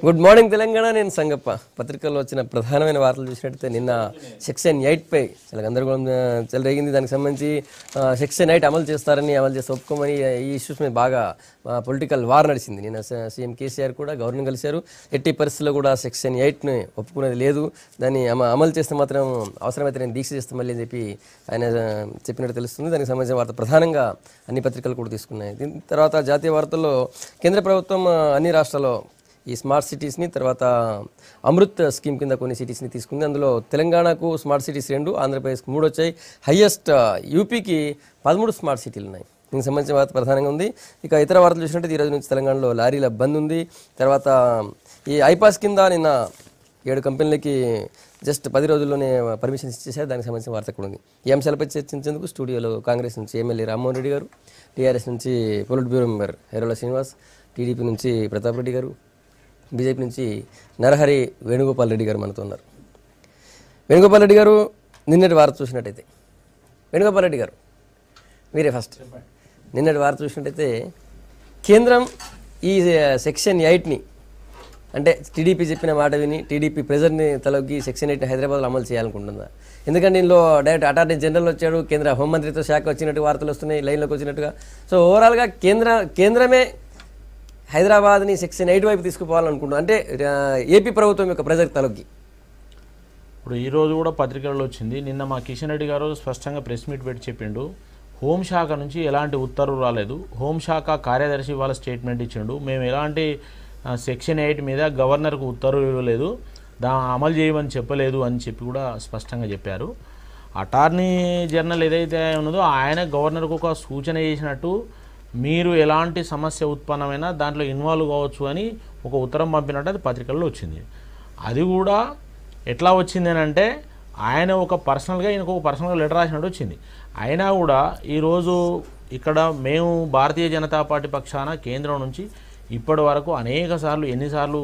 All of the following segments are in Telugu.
Good morning Telangana. నేను సంగప్ప. పత్రికల్లో వచ్చిన ప్రధానమైన వార్తలు చూసినట్టయితే నిన్న సెక్షన్ 8 పై చాలా గందరగోళం చెలరేగింది. దానికి సంబంధించి సెక్షన్ 8 అమలు చేస్తే ఒప్పుకోమని ఈ ఇష్యూస్ మీద బాగా పొలిటికల్ వార్ నడిచింది. నిన్న సీఎం కేసీఆర్ కూడా గవర్నర్ కలిశారు. ఎట్టి పరిస్థితుల్లో కూడా సెక్షన్ 8ని ఒప్పుకునేది లేదు, దాన్ని అమలు చేస్తే మాత్రం అవసరమైతే నేను దీక్ష చేస్తాను మళ్ళీ అని చెప్పి ఆయన చెప్పినట్టు తెలుస్తుంది. దానికి సంబంధించిన వార్త ప్రధానంగా అన్ని పత్రికలు కూడా తీసుకున్నాయి. దీని తర్వాత జాతీయ వార్తల్లో కేంద్ర ప్రభుత్వం అన్ని రాష్ట్రాల్లో ఈ స్మార్ట్ సిటీస్ని తర్వాత అమృత్ స్కీమ్ కింద కొన్ని సిటీస్ని తీసుకుంది. అందులో తెలంగాణకు స్మార్ట్ సిటీస్ 2, ఆంధ్రప్రదేశ్కి 3 వచ్చాయి. హయ్యెస్ట్ యూపీకి 13 స్మార్ట్ సిటీలు ఉన్నాయి. దీనికి సంబంధించిన వార్త ప్రధానంగా ఉంది. ఇక ఇతర వార్తలు చూసినట్టు ఈ రోజు నుంచి తెలంగాణలో లారీల బంద్ ఉంది. తర్వాత ఈ ఐపాస్ కింద నిన్న 7 కంపెనీలకి జస్ట్ 10 రోజుల్లోనే పర్మిషన్స్ ఇచ్చేసారు. దానికి సంబంధించిన వార్త కూడా ఉంది. ఈ అంశాలపై చర్చించేందుకు స్టూడియోలో కాంగ్రెస్ నుంచి ఎమ్మెల్యే రామ్మోహన్ రెడ్డి గారు, టీఆర్ఎస్ నుంచి పొలిట్ బ్యూరో మెంబర్ హెరోల శ్రీనివాస్, టీడీపీ నుంచి ప్రతాప్ రెడ్డి గారు, బీజేపీ నుంచి నరహరి వేణుగోపాల్ రెడ్డి గారు మనతో ఉన్నారు. వేణుగోపాల్ రెడ్డి గారు, నిన్నటి వార్త చూసినట్టయితే వేణుగోపాల్ రెడ్డి గారు మీరే ఫస్ట్. నిన్నటి వార్త చూసినట్టయితే కేంద్రం ఈ సెక్షన్ 8ని అంటే టీడీపీ చెప్పిన మాట విని టీడీపీ ప్రెజర్ని తలొగ్గి సెక్షన్ 8ని హైదరాబాద్లో అమలు చేయాలనుకుంటుందా? ఎందుకంటే దీనిలో డైరెక్ట్ అటార్నీ జనరల్ వచ్చాడు, కేంద్ర హోంమంత్రిత్వ శాఖ వచ్చినట్టు వార్తలు వస్తున్నాయి లైన్లోకి వచ్చినట్టుగా. సో ఓవరాల్గా కేంద్రమే హైదరాబాద్ని సెక్షన్ 8 వైపు తీసుకుపోవాలనుకుంటున్నాం అంటే ఏపీ ప్రభుత్వం యొక్క ప్రెజర్ తలొగ్గి. ఇప్పుడు ఈరోజు కూడా పత్రికల్లో వచ్చింది. నిన్న మా కిషన్ రెడ్డి గారు స్పష్టంగా ప్రెస్ మీట్ పెట్టి చెప్పిండు, హోంశాఖ నుంచి ఎలాంటి ఉత్తర్వులు రాలేదు. హోంశాఖ కార్యదర్శి వాళ్ళ స్టేట్మెంట్ ఇచ్చిండు, మేము ఎలాంటి సెక్షన్ 8 మీద గవర్నర్కు ఉత్తర్వులు ఇవ్వలేదు, అమలు చేయమని చెప్పలేదు అని చెప్పి కూడా స్పష్టంగా చెప్పారు. అటార్నీ జనరల్ ఏదైతే ఉన్నదో ఆయన గవర్నర్కు ఒక సూచన చేసినట్టు మీరు ఎలాంటి సమస్య ఉత్పన్నమైనా దాంట్లో ఇన్వాల్వ్ కావచ్చు అని ఒక ఉత్తరం పంపినట్టు అది పత్రికల్లో వచ్చింది. అది కూడా ఎట్లా వచ్చింది అని అంటే ఆయన ఒక పర్సనల్గా ఈయనకు ఒక పర్సనల్గా లెటర్ రాసినట్టు వచ్చింది. అయినా కూడా ఈరోజు ఇక్కడ మేము భారతీయ జనతా పార్టీ పక్షాన కేంద్రం నుంచి ఇప్పటి వరకు ఎన్నిసార్లు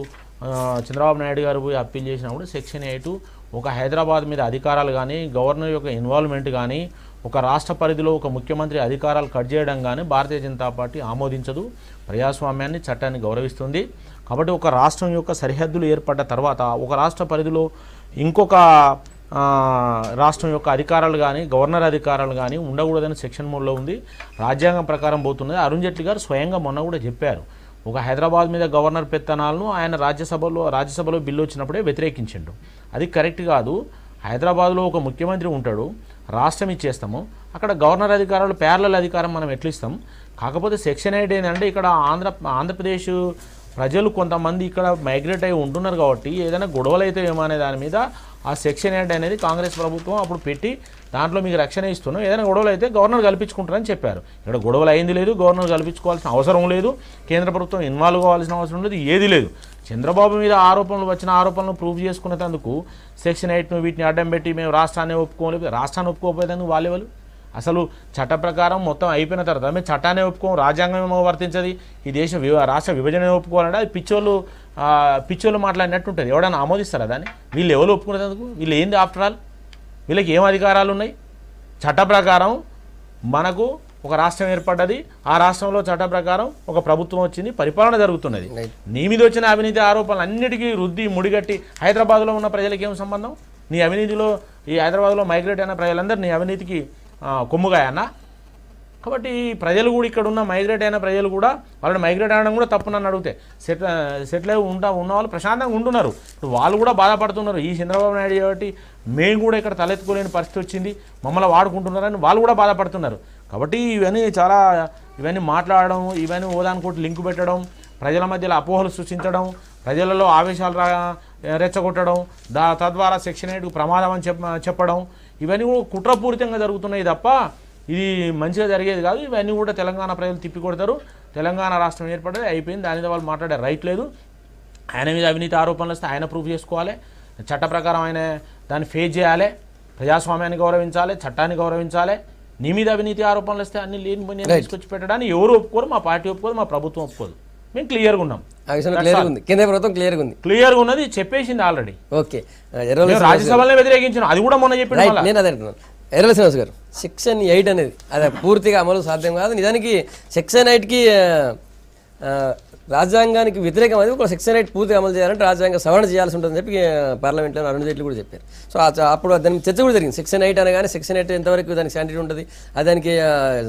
చంద్రబాబు నాయుడు గారు పోయి అప్పీల్ చేసినప్పుడు సెక్షన్ 8 ఒక హైదరాబాద్ మీద అధికారాలు కానీ గవర్నర్ యొక్క ఇన్వాల్వ్మెంట్ కానీ ఒక రాష్ట్ర పరిధిలో ఒక ముఖ్యమంత్రి అధికారాలు కట్ చేయడం కానీ భారతీయ జనతా పార్టీ ఆమోదించదు. ప్రజాస్వామ్యాన్ని, చట్టాన్ని గౌరవిస్తుంది. కాబట్టి ఒక రాష్ట్రం యొక్క సరిహద్దులు ఏర్పడ్డ తర్వాత ఒక రాష్ట్ర పరిధిలో ఇంకొక రాష్ట్రం యొక్క అధికారాలు కానీ గవర్నర్ అధికారాలు కానీ ఉండకూడదని సెక్షన్ 3లో ఉంది. రాజ్యాంగం ప్రకారం పోతున్నది. అరుణ్ జైట్లీ గారు స్వయంగా మొన్న కూడా చెప్పారు, ఒక హైదరాబాద్ మీద గవర్నర్ పెత్తనాలను ఆయన రాజ్యసభలో బిల్లు వచ్చినప్పుడే వ్యతిరేకించిండు. అది కరెక్ట్ కాదు. హైదరాబాద్లో ఒక ముఖ్యమంత్రి ఉంటాడు, రాష్ట్రం ఇచ్చేస్తాము, అక్కడ గవర్నర్ అధికారాలు ప్యారలల్ అధికారం మనం ఎట్లా ఇస్తాం? కాకపోతే సెక్షన్ 8 ఏంటంటే ఇక్కడ ఆంధ్రప్రదేశ్ ప్రజలు కొంతమంది ఇక్కడ మైగ్రేట్ అయి ఉంటున్నారు కాబట్టి ఏదైనా గొడవలు అయితే ఏమో అనే దాని మీద ఆ సెక్షన్ 8 అనేది కాంగ్రెస్ ప్రభుత్వం అప్పుడు పెట్టి దాంట్లో మీకు రక్షణ ఇస్తున్నాం, ఏదైనా గొడవలు అయితే గవర్నర్ కల్పించుకుంటారని చెప్పారు. ఇక్కడ గొడవలు అయింది లేదు, గవర్నర్ కల్పించుకోవాల్సిన అవసరం లేదు, కేంద్ర ప్రభుత్వం ఇన్వాల్వ్ కావాల్సిన అవసరం లేదు, ఏది లేదు. చంద్రబాబు మీద వచ్చిన ఆరోపణలు ప్రూవ్ చేసుకునేందుకు సెక్షన్ 8ను వీటిని అడ్డం పెట్టి మేము రాష్ట్రాన్ని ఒప్పుకోకపోయేందుకు వాళ్ళెవరు? అసలు చట్ట ప్రకారం మొత్తం అయిపోయిన తర్వాత మేము చట్టాన్ని ఒప్పుకోము, రాజ్యాంగం ఏమో వర్తించదు, ఈ రాష్ట్ర విభజన ఒప్పుకోవాలంటే అది పిచ్చోళ్ళు మాట్లాడినట్టు ఉంటుంది. ఎవడన్నా ఆమోదిస్తారా దాన్ని? వీళ్ళు ఎవరు ఒప్పుకునేందుకు? వీళ్ళు ఏంది ఆఫ్టర్ ఆల్? వీళ్ళకి ఏం అధికారాలు ఉన్నాయి? చట్ట ప్రకారం మనకు ఒక రాష్ట్రం ఏర్పడ్డది, ఆ రాష్ట్రంలో చట్ట ప్రకారం ఒక ప్రభుత్వం వచ్చింది, పరిపాలన జరుగుతున్నది. నీ మీద వచ్చిన అవినీతి ఆరోపణలు అన్నిటికీ రుద్ది ముడిగట్టి హైదరాబాద్లో ఉన్న ప్రజలకి ఏం సంబంధం? నీ అవినీతిలో ఈ హైదరాబాద్లో మైగ్రేట్ అయిన ప్రజలందరూ నీ అవినీతికి కొమ్ముగాయన్నా? కాబట్టి ప్రజలు కూడా ఇక్కడ ఉన్న మైగ్రేట్ అయిన ప్రజలు కూడా వాళ్ళని మైగ్రేట్ అవ్వడం కూడా తప్పు నన్ను అడిగితే సెటిల్ అయి ఉన్న వాళ్ళు ప్రశాంతంగా ఉంటున్నారు. ఇప్పుడు వాళ్ళు కూడా బాధపడుతున్నారు, ఈ చంద్రబాబు నాయుడు కాబట్టి మేము కూడా ఇక్కడ తలెత్తుకోలేని పరిస్థితి వచ్చింది, మమ్మల్ని వాడుకుంటున్నారని వాళ్ళు కూడా బాధపడుతున్నారు. కాబట్టి ఇవన్నీ మాట్లాడడం, ఇవన్నీ ఓదానుకోటి లింకు పెట్టడం, ప్రజల మధ్యలో అపోహలు సృష్టించడం, ప్రజలలో ఆవేశాలు రెచ్చగొట్టడం, తద్వారా సెక్షన్ 8కు ప్రమాదం అని చెప్పడం, ఇవన్నీ కూడా కుట్రపూరితంగా జరుగుతున్నాయి తప్ప ఇది మంచిగా జరిగేది కాదు. ఇవన్నీ కూడా తెలంగాణ ప్రజలు తిప్పికొడతారు. తెలంగాణ రాష్ట్రం ఏర్పడ్డది, అయిపోయింది, దాని మీద వాళ్ళు మాట్లాడే రైట్ లేదు. ఆయన మీద అవినీతి ఆరోపణలు వస్తే ఆయన ప్రూఫ్ చేసుకోవాలి, చట్ట ప్రకారం ఆయన దాన్ని ఫేస్ చేయాలి, ప్రజాస్వామ్యాన్ని గౌరవించాలి, చట్టాన్ని గౌరవించాలి. నీ మీద అవినీతి ఆరోపణలు వస్తే అన్ని లేని తీసుకొచ్చి పెట్టడానికి ఎవరు ఒప్పుకోరు, మా పార్టీ ఒప్పుకోదు, మా ప్రభుత్వం ఒప్పుకోదు. మేము క్లియర్గా ఉన్నాం, కేంద్ర ప్రభుత్వం క్లియర్గా ఉన్నది, చెప్పేసింది ఆల్రెడీ. ఓకే, రాజ్యసభలో వ్యతిరేకించిన అది కూడా మొన్న చెప్పి నేను అదే అంటున్నాను. ఎర్రల శ్రీనివాస్ గారు, సెక్షన్ 8 అనేది అది పూర్తిగా అమలు సాధ్యం కాదు. నిజానికి సెక్షన్ 8కి రాజ్యాంగానికి వ్యతిరేకం అది ఒక సెక్షన్ 8 పూర్తిగా అమలు చేయాలంటే రాజ్యాంగ సవరణ చేయాల్సి ఉంటుందని చెప్పి పార్లమెంట్లో అరుణ్ జైట్లీ కూడా చెప్పారు. సో అప్పుడు దాని చర్చ కూడా జరిగింది. సెక్షన్ 8 అనగానే సెక్షన్ 8 ఎంతవరకు దానికి శాంటిటీ ఉంటుంది, అది దానికి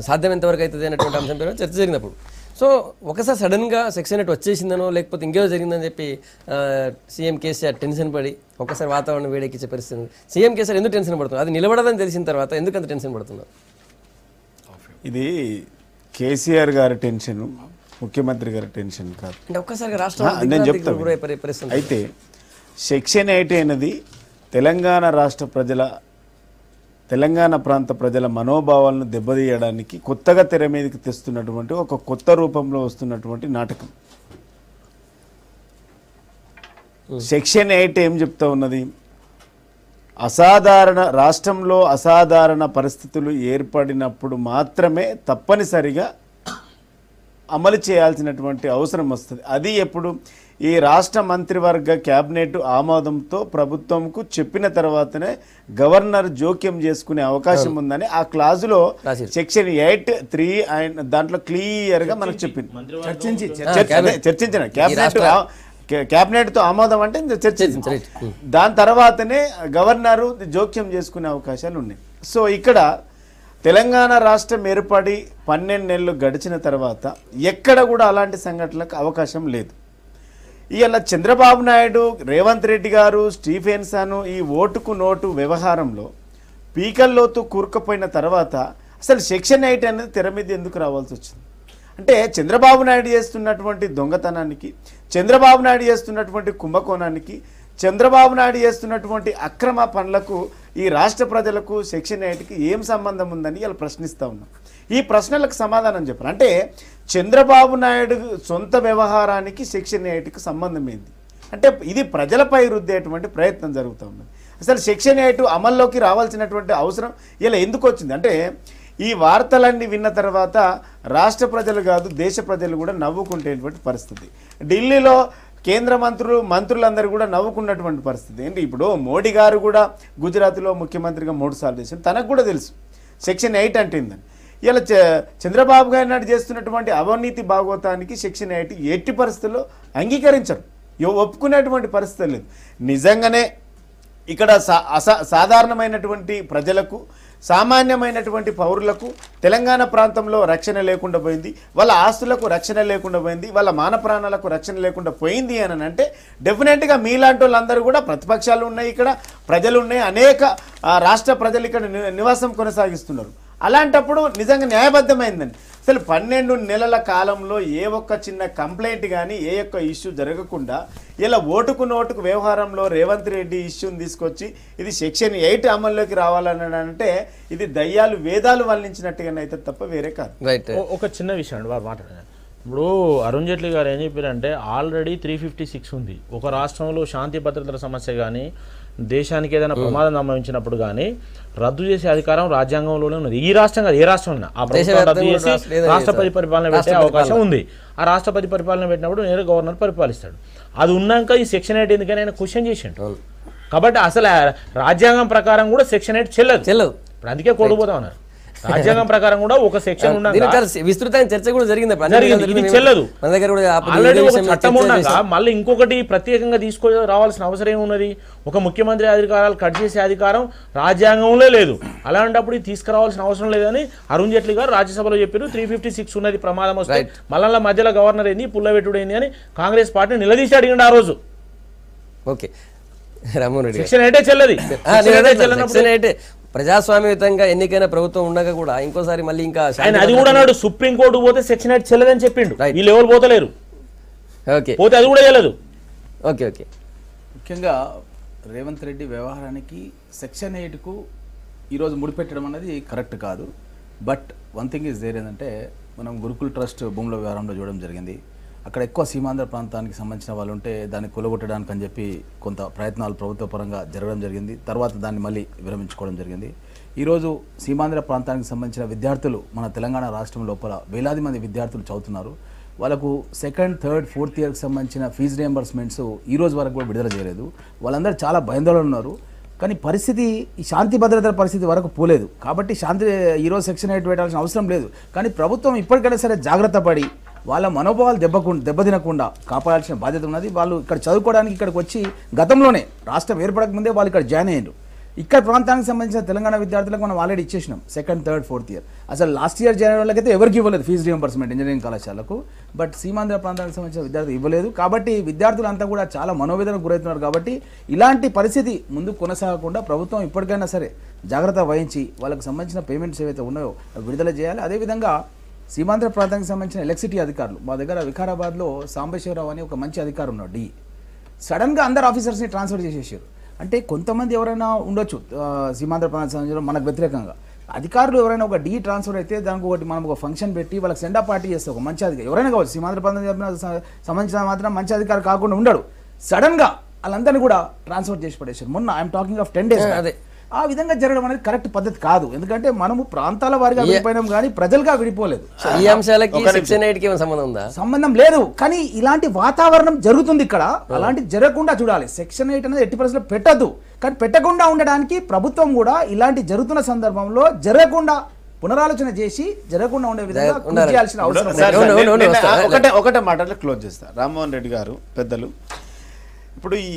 సాధ్యం ఎంతవరకు అవుతుంది అనేటువంటి అంశం పైన చర్చ జరిగినప్పుడు సో ఒకసారి సడన్గా సెక్షన్ 8 వచ్చేసిందనో లేకపోతే ఇంకేదో జరిగిందని చెప్పి సీఎం కేసీఆర్ టెన్షన్ పడి ఒకసారి వాతావరణం వేడెక్కించే పరిస్థితి ఉంది. సీఎం కేసీఆర్ ఎందుకు టెన్షన్ పడుతుంది, అది నిలబడదని తెలిసిన తర్వాత ఎందుకు అంత టెన్షన్ పడుతున్నారు? ఇది కేసీఆర్ గారి టెన్షన్, ముఖ్యమంత్రి గారి టెన్షన్ కాదు. అంటే ఒక్కసారిగా నేను చెప్తాను. రాష్ట్రం అయితే సెక్షన్ 8 అనేది తెలంగాణ ప్రాంత ప్రజల మనోభావాలను దెబ్బతీయడానికి కొత్తగా తెర మీదకి తెస్తున్నటువంటి ఒక కొత్త రూపంలో వస్తున్నటువంటి నాటకం. సెక్షన్ 8 ఏం చెప్తా ఉన్నది, రాష్ట్రంలో అసాధారణ పరిస్థితులు ఏర్పడినప్పుడు మాత్రమే తప్పనిసరిగా అమలు చేయాల్సినటువంటి అవసరం వస్తుంది. అది ఎప్పుడు ఈ రాష్ట్ర మంత్రివర్గ క్యాబినెట్ ఆమోదంతో ప్రభుత్వంకు చెప్పిన తర్వాతనే గవర్నర్ జోక్యం చేసుకునే అవకాశం ఉందని ఆ క్లాజులో సెక్షన్ 8(3) దాంట్లో క్లియర్ గా మనకు చెప్పింది. చర్చించిన క్యాబినెట్ తో ఆమోదం అంటే చర్చించారు. దాని తర్వాతనే గవర్నరు జోక్యం చేసుకునే అవకాశాలు ఉన్నాయి. సో ఇక్కడ తెలంగాణ రాష్ట్రం ఏర్పడి 12 నెలలు గడిచిన తర్వాత ఎక్కడ కూడా అలాంటి సంఘటనలకు అవకాశం లేదు. ఇవాళ చంద్రబాబు నాయుడు, రేవంత్ రెడ్డి గారు, స్టీఫెన్సన్ ఈ ఓటుకు నోటు వ్యవహారంలో పీకల్లోతు కూరుకుపోయిన తర్వాత అసలు సెక్షన్ 8 అనేది తెర మీద ఎందుకు రావాల్సి వచ్చింది అంటే చంద్రబాబు నాయుడు చేస్తున్నటువంటి దొంగతనానికి, చంద్రబాబు నాయుడు చేస్తున్నటువంటి కుంభకోణానికి, చంద్రబాబు నాయుడు చేస్తున్నటువంటి అక్రమ పనులకు ఈ రాష్ట్ర ప్రజలకు సెక్షన్ 8కి ఏం సంబంధం ఉందని ఇలా ప్రశ్నిస్తూ ఉన్నాం. ఈ ప్రశ్నలకు సమాధానం చెప్పాలి అంటే చంద్రబాబు నాయుడు సొంత వ్యవహారానికి సెక్షన్ 8కి సంబంధం ఏంది అంటే ఇది ప్రజలపై రుద్దేటువంటి ప్రయత్నం జరుగుతూ ఉన్నది. అసలు సెక్షన్ 8 అమల్లోకి రావాల్సినటువంటి అవసరం ఇలా ఎందుకు వచ్చింది అంటే ఈ వార్తలన్నీ విన్న తర్వాత రాష్ట్ర ప్రజలు కాదు దేశ ప్రజలు కూడా నవ్వుకుంటేటువంటి పరిస్థితి. ఢిల్లీలో కేంద్ర మంత్రులందరూ కూడా నవ్వుకున్నటువంటి పరిస్థితి ఏంటి. ఇప్పుడు మోడీ గారు కూడా గుజరాత్లో ముఖ్యమంత్రిగా 3 సార్లు చేశారు, తనకు కూడా తెలుసు సెక్షన్ 8 అంటే ఏందని. ఇలా చంద్రబాబు గారి నాడు చేస్తున్నటువంటి అవినీతి భాగవతానికి సెక్షన్ 8 ఎట్టి పరిస్థితుల్లో అంగీకరించరు, ఒప్పుకునేటువంటి పరిస్థితి లేదు. నిజంగానే ఇక్కడ సాధారణమైనటువంటి ప్రజలకు, సామాన్యమైనటువంటి పౌరులకు తెలంగాణ ప్రాంతంలో రక్షణ లేకుండా పోయింది, వాళ్ళ ఆస్తులకు రక్షణ లేకుండా పోయింది, వాళ్ళ మాన ప్రాణాలకు రక్షణ లేకుండా పోయింది అని అంటే డెఫినెట్గా మీలాంటి వాళ్ళందరూ కూడా ప్రతిపక్షాలు ఉన్నాయి, ఇక్కడ ప్రజలు ఉన్నాయి, అనేక రాష్ట్ర ప్రజలు ఇక్కడ నివాసం కొనసాగిస్తున్నారు. అలాంటప్పుడు నిజంగా న్యాయబద్ధమైందండి. అసలు 12 నెలల కాలంలో ఏ ఒక్క చిన్న కంప్లైంట్ కానీ ఏ ఒక్క ఇష్యూ జరగకుండా ఇలా ఓటుకు నోటుకు వ్యవహారంలో రేవంత్ రెడ్డి ఇష్యూని తీసుకొచ్చి ఇది సెక్షన్ 8 అమల్లోకి రావాలని అంటే ఇది దయ్యాలు వేదాలు వల్లించినట్టుగానైతే తప్ప వేరే కాదు. రైట్. ఒక చిన్న విషయం అండి వారు మాట్లాడారు. ఇప్పుడు అరుణ్ జైట్లీ గారు ఏం చెప్పారంటే ఆల్రెడీ 356 ఉంది. ఒక రాష్ట్రంలో శాంతి భద్రతల సమస్య కానీ దేశానికి ఏదైనా ప్రమాదం సంభవించినప్పుడు కానీ రద్దు చేసే అధికారం రాజ్యాంగంలోనే ఉన్నది. ఈ రాష్ట్రం కాదు, ఏ రాష్ట్రం ఉన్నా ఆ ప్రభుత్వం రద్దు చేసి రాష్ట్రపతి పరిపాలన పెట్టే అవకాశం ఉంది. ఆ రాష్ట్రపతి పరిపాలన పెట్టినప్పుడు నేరు గవర్నర్ పరిపాలిస్తాడు. అది ఉన్నాక ఈ సెక్షన్ 8 ఎందుకని ఆయన క్వశ్చన్ చేసిండు. కాబట్టి అసలు రాజ్యాంగం ప్రకారం కూడా సెక్షన్ 8 చెల్లదు. ఇప్పుడు అందుకే కోల్పోతా ఉన్నారు. రాజ్యాంగం ప్రకారం కూడా ఒక సెక్షన్ విస్తృతమైన చర్చ కూడా జరిగింది. ఇది చెల్లదు. ఆల్రెడీ ఒక చట్టం ఉన్నాక మళ్ళీ ఇంకొకటి ప్రత్యేకంగా రావాల్సిన అవసరం ఏమున్నది? ఒక ముఖ్యమంత్రి అధికారాలు కట్ చేసే అధికారం రాజ్యాంగంలో లేదు. అలాంటప్పుడు తీసుకురావాల్సిన అవసరం లేదని అరుణ్ జైట్లీ గారు రాజ్యసభలో చెప్పారు. 356 ఉన్నది, ప్రమాదం వస్తే మళ్ళా మధ్యలో గవర్నర్ ఏంది, పుల్లబెట్టుడు ఏంది అని కాంగ్రెస్ పార్టీ నిలదీసి అడిగిండు ఆ రోజు. Okay, Rammohan Reddy section 8 చెల్లది. ప్రజాస్వామ్యయుతంగా ఎన్నికైన ప్రభుత్వం ఉండగా కూడా ఇంకోసారి మళ్ళీ ఇంకా అది కూడా అన్నాడు సుప్రీంకోర్టు పోతే సెక్షన్ 8 చెల్లదని చెప్పిండు. వీళ్ళు ఎవరు పోతలేరు, పోతే అది కూడా చెల్లదు. Okay okay. ముఖ్యంగా రేవంత్ రెడ్డి వ్యవహారానికి సెక్షన్ 8కు ఈరోజు ముడిపెట్టడం అనేది కరెక్ట్ కాదు. But one thing is there ఏంటంటే మనం గురుకుల్ ట్రస్ట్ భూముల వ్యవహారంలో చూడడం జరిగింది. అక్కడ ఎక్కువ సీమాంధ్ర ప్రాంతానికి సంబంధించిన వాళ్ళు ఉంటే దాన్ని కూలగొట్టడానికి అని చెప్పి కొంత ప్రయత్నాలు ప్రభుత్వ పరంగా జరగడం జరిగింది. తర్వాత దాన్ని మళ్ళీ విరమించుకోవడం జరిగింది. ఈరోజు సీమాంధ్ర ప్రాంతానికి సంబంధించిన విద్యార్థులు మన తెలంగాణ రాష్ట్రం లోపల వేలాది మంది విద్యార్థులు చదువుతున్నారు. వాళ్ళకు 2nd, 3rd, 4th ఇయర్కి సంబంధించిన ఫీజు రియంబర్స్మెంట్స్ ఈ రోజు వరకు కూడా విడుదల చేయలేదు. వాళ్ళందరూ చాలా భయాందోళన ఉన్నారు. కానీ పరిస్థితి ఈ శాంతి భద్రతల పరిస్థితి వరకు పోలేదు. కాబట్టి ఈరోజు సెక్షన్ 8 పెట్టాల్సిన అవసరం లేదు. కానీ ప్రభుత్వం ఇప్పటికైనా సరే జాగ్రత్త పడి వాళ్ళ మనోభావాలు దెబ్బతినకుండా కాపాడాల్సిన బాధ్యత ఉన్నది. వాళ్ళు ఇక్కడ చదువుకోవడానికి ఇక్కడికి వచ్చి గతంలోనే రాష్ట్రం ఏర్పడక ముందే వాళ్ళు ఇక్కడ జాయిన్ అయ్యారు. ఇక్కడ ప్రాంతానికి సంబంధించిన తెలంగాణ విద్యార్థులకు మనం ఆల్రెడీ ఇచ్చేసినాం 2nd, 3rd, 4th ఇయర్. అసలు లాస్ట్ ఇయర్ జాయిన్ వాళ్ళకైతే ఎవరికి ఇవ్వలేదు ఫీజు రియంబర్స్మెంట్ ఇంజనీరింగ్ కళాశాలకు. బట్ సీమాంధ్ర ప్రాంతానికి సంబంధించిన విద్యార్థులు ఇవ్వలేదు. కాబట్టి విద్యార్థులంతా కూడా చాలా మనోవేదనకు గురవుతున్నారు. కాబట్టి ఇలాంటి పరిస్థితి ముందు కొనసాగకుండా ప్రభుత్వం ఇప్పటికైనా సరే జాగ్రత్త వహించి వాళ్ళకి సంబంధించిన పేమెంట్స్ ఏవైతే ఉన్నాయో విడుదల చేయాలి. అదేవిధంగా సీమాంధ్ర ప్రాంతానికి సంబంధించిన ఎలక్ట్రిసిటీ అధికారులు మా దగ్గర వికారాబాద్లో సాంబశివరావు అని ఒక మంచి అధికారి ఉన్నాడు డి. సడన్గా అందరు ఆఫీసర్స్ని ట్రాన్స్ఫర్ చేసేసారు. అంటే కొంతమంది ఎవరైనా ఉండొచ్చు సీమాంధ్ర ప్రాంతానికి సంబంధించిన మనకు వ్యతిరేకంగా అధికారులు ఎవరైనా ఒక డి ట్రాన్స్ఫర్ అయితే దానికి ఒకటి మనం ఒక ఫంక్షన్ పెట్టి వాళ్ళకి సెండ్ ఆఫ్ పార్టీ చేస్తే ఒక మంచి అధికారి ఎవరైనా కావచ్చు సీమాంధ్ర ప్రాంతానికి సంబంధించిన మాత్రం మంచి అధికారి కాకుండా ఉండడు. సడన్గా వాళ్ళందరినీ కూడా ట్రాన్స్ఫర్ చేసి పడేసారు. మొన్న ఐఎమ్ టాకింగ్ ఆఫ్ 10 days. అదే ఆ విధంగా జరగడం అనేది కరెక్ట్ పద్ధతి కాదు. ఎందుకంటే మనము ప్రాంతాల వారిగా విడిపోయినాం కానీ ప్రజలుగా విడిపోలేదు. ఈ అంశాలకి సెక్షన్ 8 కి ఏమైనా సంబంధం ఉందా? సంబంధం లేదు. కానీ ఇలాంటి వాతావరణం జరుగుతుంది ఇక్కడ. అలాంటి జరగకుండా చూడాలి. సెక్షన్ 8 అనేది ఎట్టి పరిస్థితుల్లో పెట్టద్దు. కానీ పెట్టకుండా ఉండడానికి ప్రభుత్వం కూడా ఇలాంటి జరుగుతున్న సందర్భంలో జరగకుండా పునరాలోచన చేసి జరగకుండా ఉండే విధంగా కృషి చేయాల్సిన అవసరం ఉంది. ఒకటే మాటలో క్లోజ్ చేస్తా. రామ్మోహన్ రెడ్డి గారు పెద్దలు ఇప్పుడు ఈ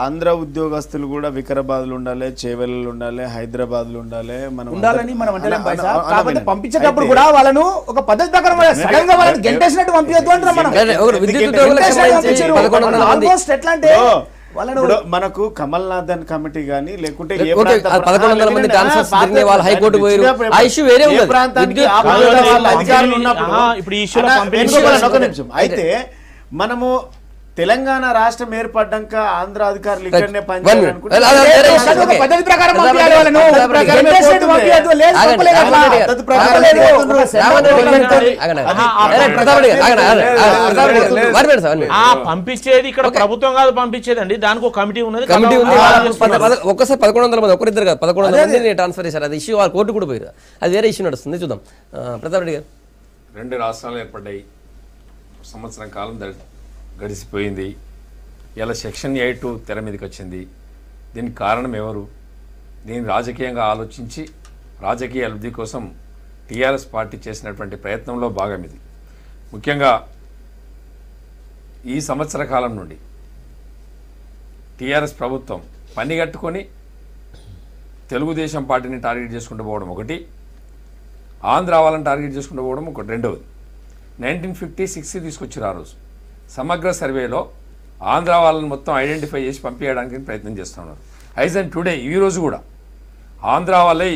ఆంధ్ర ఉద్యోగస్తులు కూడా వికారాబాద్లో ఉండాలి, చేవెళ్ళలో ఉండాలి, హైదరాబాద్లో ఉండాలి, మనం ఉండాలని మనం అంటలేం పైసా. కాకపోతే పంపించేటప్పుడు కూడా వాళ్ళను ఒక పద్ధతి ప్రకారం సడన్ గా వాళ్ళని గెంటేసినట్టు పంపించద్దు అంటున్నాం మనం. ఆల్మోస్ట్ ఎట్లా అంటే ఇప్పుడు మనకు కమల్ నాథన్ కమిటీ గానీ లేకుంటే ఏ 1100 మంది ట్రాన్స్ఫర్స్ జరిగినాయి, వాళ్ళు హైకోర్టు పోయారు. ఆ ఇష్యూ వేరే ఉంది. ప్రాంతానికి అధికారులు ఉన్నప్పుడు ఇప్పుడు ఈ ఇష్యూలో ఒక నిమిషం అయితే మనము తెలంగాణ రాష్ట్రం ఏర్పడ్డాక ఆంధ్ర అధికారులు ఇక్కడనే పనిచేయాలనుకుంటే పంపించేది ఇక్కడ ప్రభుత్వం కాదు పంపించేదండి, దానికి ఒక కమిటీ ఉన్నది. కమిటీ ఉంది. ఒక్కసారి 1100 మంది ఒకరిద్దరు కాదు 1100 మంది ట్రాన్స్ఫర్ చేశారు. అది ఇష్యూ వాళ్ళు కోర్టు కూడా పోయారు. అది వేరే ఇష్యూ నడుస్తుంది. చూద్దాం. ప్రతాప్ రెడ్డి గారు, 2 రాష్ట్రాలు ఏర్పడ్డాయి, సంవత్సరం కాలం గడిచిపోయింది. ఇలా సెక్షన్ 8 తెర మీదకి వచ్చింది. దీనికి కారణం ఎవరు? దీన్ని రాజకీయంగా ఆలోచించి రాజకీయ లబ్ధి కోసం టీఆర్ఎస్ పార్టీ చేసినటువంటి ప్రయత్నంలో భాగం ఇది. ముఖ్యంగా ఈ సంవత్సర కాలం నుండి టీఆర్ఎస్ ప్రభుత్వం పనిగట్టుకొని తెలుగుదేశం పార్టీని టార్గెట్ చేసుకుంటూ పోవడం ఒకటి, ఆంధ్ర వాళ్ళని టార్గెట్ చేసుకుంటూ పోవడం ఒకటి. రెండవది 1956 తీసుకొచ్చారు. ఆ రోజు సమగ్ర సర్వేలో ఆంధ్ర వాళ్ళని మొత్తం ఐడెంటిఫై చేసి పంపించడానికి ప్రయత్నం చేస్తున్నారు. ఐజ్ అండ్ టుడే ఈరోజు కూడా ఆంధ్ర వాళ్ళై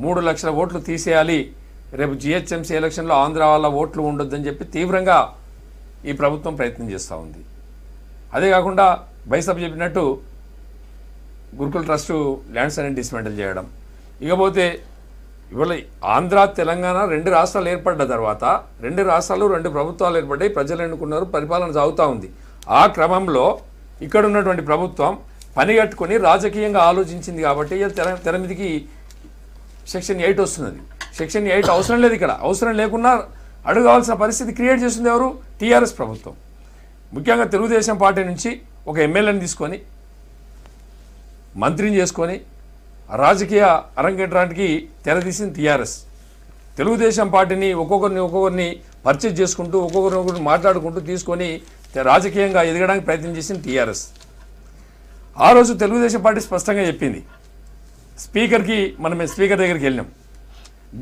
3 లక్షల ఓట్లు తీసేయాలి, రేపు జిహెచ్ఎంసీ ఎలక్షన్లో ఆంధ్ర వాళ్ళ ఓట్లు ఉండొద్దని చెప్పి తీవ్రంగా ఈ ప్రభుత్వం ప్రయత్నం చేస్తూ ఉంది. అదే కాకుండా బైసబ్ చెప్పినట్టు గురుకుల ట్రస్టు ల్యాండ్స్ అనేది డిస్మెంటల్ చేయడం. ఇకపోతే ఇవాళ ఆంధ్ర తెలంగాణ 2 రాష్ట్రాలు ఏర్పడ్డ తర్వాత 2 రాష్ట్రాలు 2 ప్రభుత్వాలు ఏర్పడ్డాయి, ప్రజలు ఎన్నుకున్నారు, పరిపాలన సాగుతూ ఉంది. ఆ క్రమంలో ఇక్కడ ఉన్నటువంటి ప్రభుత్వం పనిగట్టుకొని రాజకీయంగా ఆలోచించింది కాబట్టి తెర మీదకి సెక్షన్ 8 వస్తున్నది. సెక్షన్ 8 అవసరం లేదు. ఇక్కడ అవసరం లేకున్నా అడగాల్సిన పరిస్థితి క్రియేట్ చేస్తుంది ఎవరు? టీఆర్ఎస్ ప్రభుత్వం. ముఖ్యంగా తెలుగుదేశం పార్టీ నుంచి ఒక ఎమ్మెల్యేని తీసుకొని మంత్రిని చేసుకొని రాజకీయ అరంగేట్రానికి తెరదీసింది టీఆర్ఎస్. తెలుగుదేశం పార్టీని ఒక్కొక్కరిని పర్చేజ్ చేసుకుంటూ ఒక్కొక్కరిని మాట్లాడుకుంటూ తీసుకొని రాజకీయంగా ఎదగడానికి ప్రయత్నం చేసింది టీఆర్ఎస్. ఆ రోజు తెలుగుదేశం పార్టీ స్పష్టంగా చెప్పింది. మనం స్పీకర్ దగ్గరికి వెళ్ళినాం,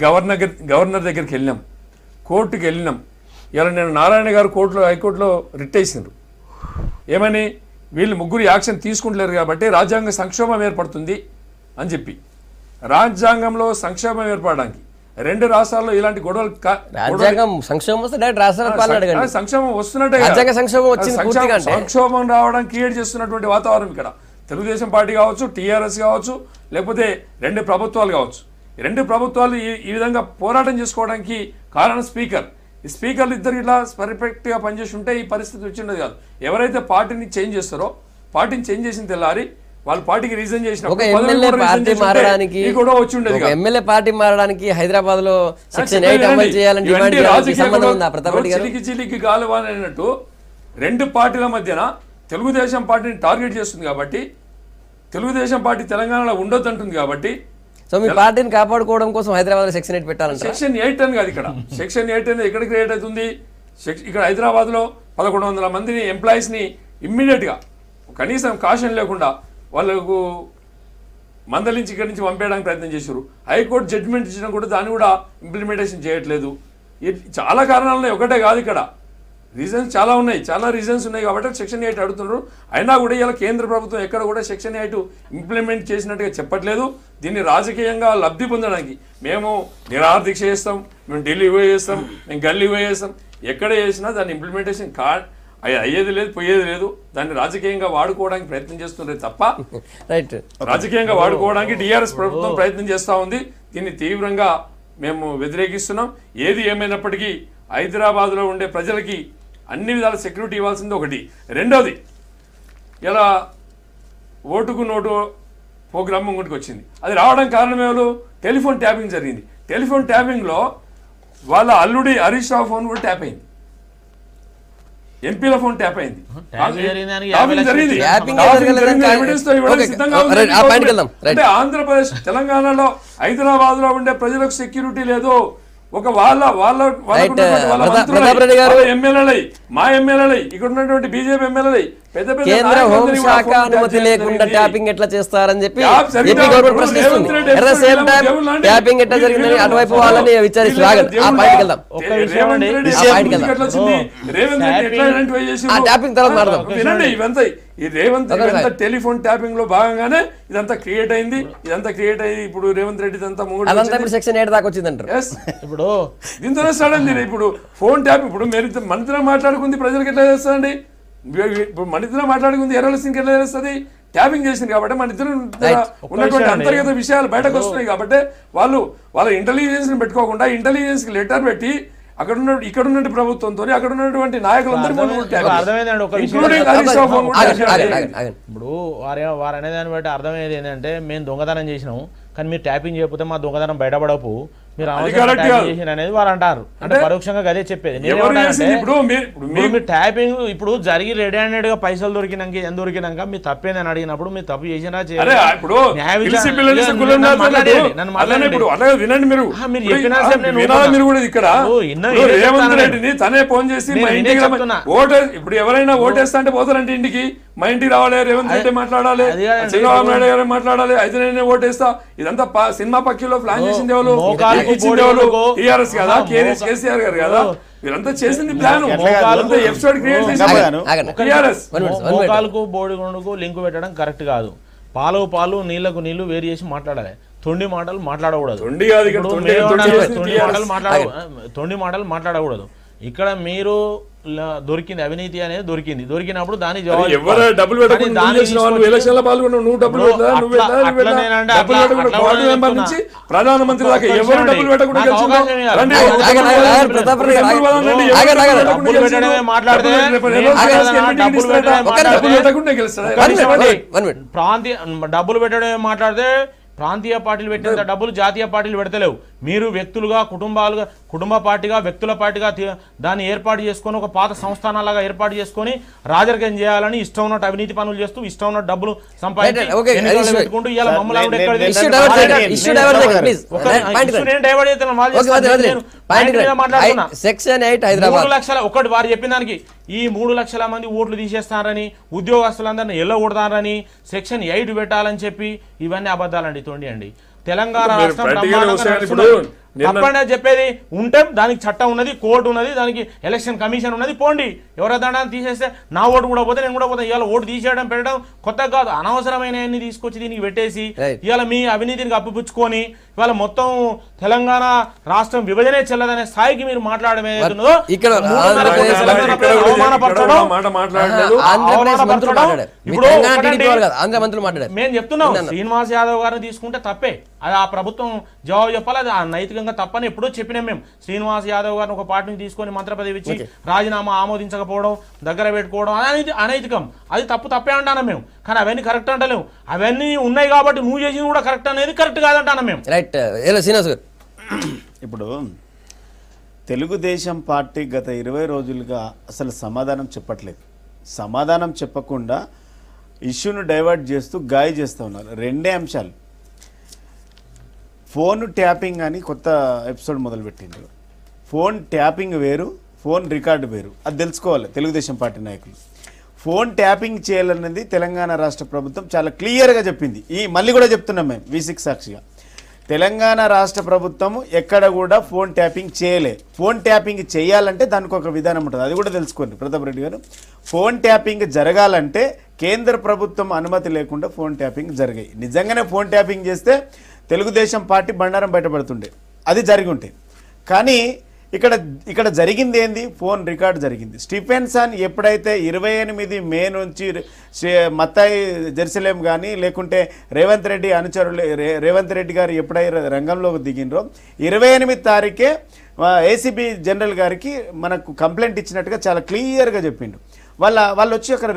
గవర్నర్ దగ్గరికి వెళ్ళినాం, కోర్టుకి వెళ్ళినాం. ఇలా నేను నారాయణ గారు హైకోర్టులో రిట్ వేసిండ్రు. ఏమని? వీళ్ళు ముగ్గురు యాక్షన్ తీసుకుంటలేరు కాబట్టి రాజ్యాంగ సంక్షోభం ఏర్పడుతుంది అని చెప్పి. రాజ్యాంగంలో సంక్షోభం ఏర్పడడానికి 2 రాష్ట్రాల్లో ఇలాంటి గొడవలు సంక్షోభం వస్తున్నట్టే, సంక్షోభం రావడానికి క్రియేట్ చేస్తున్నటువంటి వాతావరణం ఇక్కడ తెలుగుదేశం పార్టీ కావచ్చు, టీఆర్ఎస్ కావచ్చు, లేకపోతే 2 ప్రభుత్వాలు కావచ్చు. 2 ప్రభుత్వాలు ఈ విధంగా పోరాటం చేసుకోవడానికి కారణం స్పీకర్. ఈ స్పీకర్లు ఇద్దరు ఇట్లా పర్ఫెక్ట్గా పనిచేసి ఉంటే ఈ పరిస్థితి వచ్చిండదు కాదు. ఎవరైతే పార్టీని చేంజ్ చేస్తారో, పార్టీని చేంజ్ చేసిన తెల్లారి వాళ్ళ పార్టీకి రీజన్ చేసినప్పుడు ఎమ్మెల్యే పార్టీ మారడానికి హైదరాబాద్ లో సెక్షన్ 8 అమలు చేయాలని చిలికి గాలివాన్ అన్నట్టు 2 పార్టీల మధ్యన తెలుగుదేశం పార్టీని టార్గెట్ చేస్తుంది కాబట్టి, తెలుగుదేశం పార్టీ తెలంగాణలో ఉండొద్దు అంటుంది కాబట్టి, సో మీ పార్టీని కాపాడుకోవడం కోసం హైదరాబాద్ లో సెక్షన్ 8 పెట్టాలంటే సెక్షన్ 8 అని కాదు. ఇక్కడ సెక్షన్ 8 అనేది ఎక్కడ క్రియేట్ అవుతుంది? ఇక్కడ హైదరాబాద్లో 1100 మందిని ఎంప్లాయీస్ని ఇమ్మీడియట్గా కనీసం కాషన్ లేకుండా వాళ్ళకు మందలించి ఇక్కడి నుంచి పంపేయడానికి ప్రయత్నం చేశారు. హైకోర్టు జడ్జిమెంట్ ఇచ్చినా కూడా దాన్ని కూడా ఇంప్లిమెంటేషన్ చేయట్లేదు. చాలా కారణాలు ఉన్నాయి, ఒకటే కాదు, ఇక్కడ రీజన్స్ చాలా ఉన్నాయి, చాలా రీజన్స్ ఉన్నాయి కాబట్టి సెక్షన్ 8 అడుగుతున్నారు. అయినా కూడా ఇలా కేంద్ర ప్రభుత్వం ఎక్కడ కూడా సెక్షన్ 8 ఇంప్లిమెంట్ చేసినట్టుగా చెప్పట్లేదు. దీన్ని రాజకీయంగా లబ్ధి పొందడానికి మేము నిరాహార దీక్ష చేస్తాం, మేము ఢిల్లీ పోయి చేస్తాం, మేము గల్లీ పోయి చేస్తాం, ఎక్కడ చేసినా దాన్ని ఇంప్లిమెంటేషన్ అయ్యేది లేదు, పోయేది లేదు. దాన్ని రాజకీయంగా వాడుకోవడానికి ప్రయత్నం చేస్తున్నారు తప్ప రైట్ రాజకీయంగా వాడుకోవడానికి టీఆర్ఎస్ ప్రభుత్వం ప్రయత్నం చేస్తూ ఉంది. దీన్ని తీవ్రంగా మేము వ్యతిరేకిస్తున్నాం. ఏది ఏమైనప్పటికీ హైదరాబాద్లో ఉండే ప్రజలకి అన్ని విధాల సెక్యూరిటీ ఇవ్వాల్సింది ఒకటి. రెండోది, ఇలా ఓటుకు నోటు ప్రోగ్రామ్ ముందుకు వచ్చింది. అది రావడం కారణం ఎవరు? టెలిఫోన్ ట్యాపింగ్ జరిగింది. టెలిఫోన్ ట్యాపింగ్లో వాళ్ళ అల్లుడి హరీష్ రావు ఫోన్ కూడా ట్యాప్ అయింది, ఎంపీల ఫోన్ ట్యాప్ అయింది. అంటే ఆంధ్రప్రదేశ్ తెలంగాణలో హైదరాబాద్ లో ఉండే ప్రజలకు సెక్యూరిటీ లేదు. ఒక వాళ్ళ ఎమ్మెల్యేలై, మా ఎమ్మెల్యేలై, ఇక్కడ ఉన్నటువంటి బీజేపీ ఎమ్మెల్యేలై, పెద్ద పెద్ద కేంద్ర హోంశాఖ అనుమతి లేకుండా ట్యాపింగ్ ఎట్లా చేస్తారని చెప్పి ఏపీ గవర్నమెంట్ ప్రశ్నిస్తుంది. At the same time tapping ఎట్లా జరిగిందని అటువైపు వాళ్ళని విచారిస్తూ ఆ పాయింట్కి వెళ్దాం. ట్యాపింగ్ తర్వాత మాట్లాడదాం. వినండి, ఇవంతా ఈ రేవంత్ టెలిఫోన్ ట్యాపింగ్ లో భాగంగానే ఇదంతా క్రియేట్ అయింది. ఇప్పుడు రేవంత్ రెడ్డి అదంతా సెక్షన్ 8 దాకా వచ్చిందంటారు. ఇప్పుడు దీంతోనే సడన్ ఇప్పుడు ఫోన్ ట్యాప్, ఇప్పుడు మీరు మనతో మాట్లాడుకుంది ప్రజలకు ఎట్లా చేస్తారండి? ఇప్పుడు మన ఇద్దరు మాట్లాడుకుంది ఎర్రల సింగ్ ఎట్లా తెలుస్తుంది? ట్యాపింగ్ చేసింది కాబట్టి మన ఇద్దరు ఉన్నటువంటి అంతర్గత విషయాలు బయటకు వస్తున్నాయి కాబట్టి వాళ్ళ ఇంటెలిజెన్స్ ని పెట్టుకోకుండా ఇంటెలిజెన్స్ కి లెటర్ పెట్టి ఇక్కడ ఉన్న ప్రభుత్వంతో అక్కడ ఉన్నటువంటి నాయకులందరూ ఇప్పుడు వారు అనే దాన్ని బట్టి అర్థమయ్యేది ఏంటంటే మేము దొంగతనం చేసినాము, కానీ మీరు ట్యాపింగ్ చేయకపోతే మా దొంగతనం బయటపడపు, మీరు అనేది వారు అంటారు. అంటే పరోక్షంగా అదే చెప్పేది. మీరు ట్యాపింగ్ ఇప్పుడు జరిగి రెడీ హ్యాండెడ్ గా పైసలు దొరికినాక మీరు తప్పేందని అడిగినప్పుడు మీరు తప్పు చేసినా తనే ఫోన్ చేసి ఇప్పుడు ఎవరైనా ఓటేస్తా అంటే పోతారంటే ఇంటికి, మా ఇంటికి రావాలి, రేవంత్ రెడ్డి మాట్లాడాలి, చంద్రబాబు నాయుడు గారు మాట్లాడాలి, అయితే నేనే ఓటేస్తా. ఇదంతా సినిమా పక్షిలో ప్లాన్ చేసింది ఎవరు? టీఆర్ఎస్ కదా, కేసీఆర్ గారు కదా, వీరంతా చేసింది ప్లాన్. మోకాలకు బోడిగుండుకు లింకు పెట్టడం కరెక్ట్ కాదు. పాలు నీళ్లకు నీళ్లు వేరు చేసి మాట్లాడాలి. తొండి మాటలు మాట్లాడకూడదు. తొండి మాటలు మాట్లాడకూడదు. ఇక్కడ మీరు దొరికింది అవినీతి అనేది దొరికినప్పుడు దాని ప్రధానమంత్రి డబ్బులు పెట్టడమే మాట్లాడితే ప్రాంతీయ పార్టీలు పెట్టినంత డబ్బులు జాతీయ పార్టీలు పెడతలేవు. మీరు వ్యక్తులుగా కుటుంబ పార్టీగా వ్యక్తుల పార్టీగా దాన్ని ఏర్పాటు చేసుకొని ఒక పాత సంస్థానాలుగా ఏర్పాటు చేసుకొని రాజకీయం చేయాలని ఇష్టం ఉన్నట్టు అవినీతి పనులు చేస్తూ ఇష్టం ఉన్న డబ్బులు సంపాదించుకుంటూ ఇలా మమ్మల్ని ఒకటి వారు చెప్పిన దానికి ఈ 3 లక్షల మంది ఓట్లు తీసేస్తారని, ఉద్యోగస్తులందరినీ ఎల్లగొడతారని, సెక్షన్ 8 పెట్టాలని చెప్పి ఇవన్నీ అబద్ధాలండి. తోండి తెలంగాణ రాష్ట్రం తప్పండి చెప్పేది ఉంటే దానికి చట్టం ఉన్నది, కోర్టు ఉన్నది, దానికి ఎలక్షన్ కమిషన్ ఉన్నది. పోండి, ఎవరైనా తీసేస్తే నా ఓటు కూడా పోతే నేను కూడా పోతే. ఇవాళ ఓటు తీసేయడం పెట్టడం కొత్త కాదు. అనవసరమైన తీసుకొచ్చి దీనికి పెట్టేసి ఇవాళ మీ అవినీతిని కప్పిపుచ్చుకొని ఇవాళ మొత్తం తెలంగాణ రాష్ట్రం విభజనే చెల్లదనే స్థాయికి మీరు మాట్లాడమే మేము చెప్తున్నాం. శ్రీనివాస్ యాదవ్ గారిని తీసుకుంటే తప్పే, అది ఆ ప్రభుత్వం జవాబు చెప్పాలి. అది నైతికంగా తప్పని ఎప్పుడూ చెప్పినాం మేము. శ్రీనివాస్ యాదవ్ గారిని ఒక పార్టీని తీసుకొని మంత్రి పదవి ఇచ్చి రాజీనామా ఆమోదించకపోవడం, దగ్గర పెట్టుకోవడం అనేది అనైతికం. అది తప్పే అంటాను మేము. కానీ అవన్నీ కరెక్ట్ అంటలేము. అవన్నీ ఉన్నాయి కాబట్టి నువ్వు చేసింది కూడా కరెక్ట్ అనేది కరెక్ట్ కాదంటాను మేము. రైట్. ఇప్పుడు తెలుగుదేశం పార్టీ గత 20 రోజులుగా అసలు సమాధానం చెప్పట్లేదు. సమాధానం చెప్పకుండా ఇష్యూను డైవర్ట్ చేస్తూ గాయ చేస్తూ ఉన్నారు. 2 అంశాలు. ఫోన్ ట్యాపింగ్ అని కొత్త ఎపిసోడ్ మొదలుపెట్టిండ్రు. ఫోన్ ట్యాపింగ్ వేరు, ఫోన్ రికార్డు వేరు. అది తెలుసుకోవాలి తెలుగుదేశం పార్టీ నాయకులు. ఫోన్ ట్యాపింగ్ చేయాలన్నది తెలంగాణ రాష్ట్ర ప్రభుత్వం చాలా క్లియర్గా చెప్పింది. మళ్ళీ కూడా చెప్తున్నాం మేము V6 సాక్షిగా, తెలంగాణ రాష్ట్ర ప్రభుత్వం ఎక్కడ కూడా ఫోన్ ట్యాపింగ్ చేయలే. ఫోన్ ట్యాపింగ్ చేయాలంటే దానికి ఒక విధానం ఉంటుంది, అది కూడా తెలుసుకోండి ప్రతాప్ రెడ్డి గారు. ఫోన్ ట్యాపింగ్ జరగాలంటే కేంద్ర ప్రభుత్వం అనుమతి లేకుండా ఫోన్ ట్యాపింగ్ జరిగాయి. నిజంగానే ఫోన్ ట్యాపింగ్ చేస్తే తెలుగుదేశం పార్టీ బండారం బయటపడుతుండే, అది జరిగి ఉంటే. కానీ ఇక్కడ జరిగింది ఏంది? ఫోన్ రికార్డ్ జరిగింది. స్టీఫెన్సన్ ఎప్పుడైతే 28 మే నుంచి మత్తాయి జెరూసలేం కానీ లేకుంటే రేవంత్ రెడ్డి అనుచరులు రేవంత్ రెడ్డి గారు ఎప్పుడైతే రంగంలోకి దిగినరో 28 తారీఖే ఏసీబీ జనరల్ గారికి మనకు కంప్లైంట్ ఇచ్చినట్టుగా చాలా క్లియర్గా చెప్పిండు. వాళ్ళు వచ్చి అక్కడ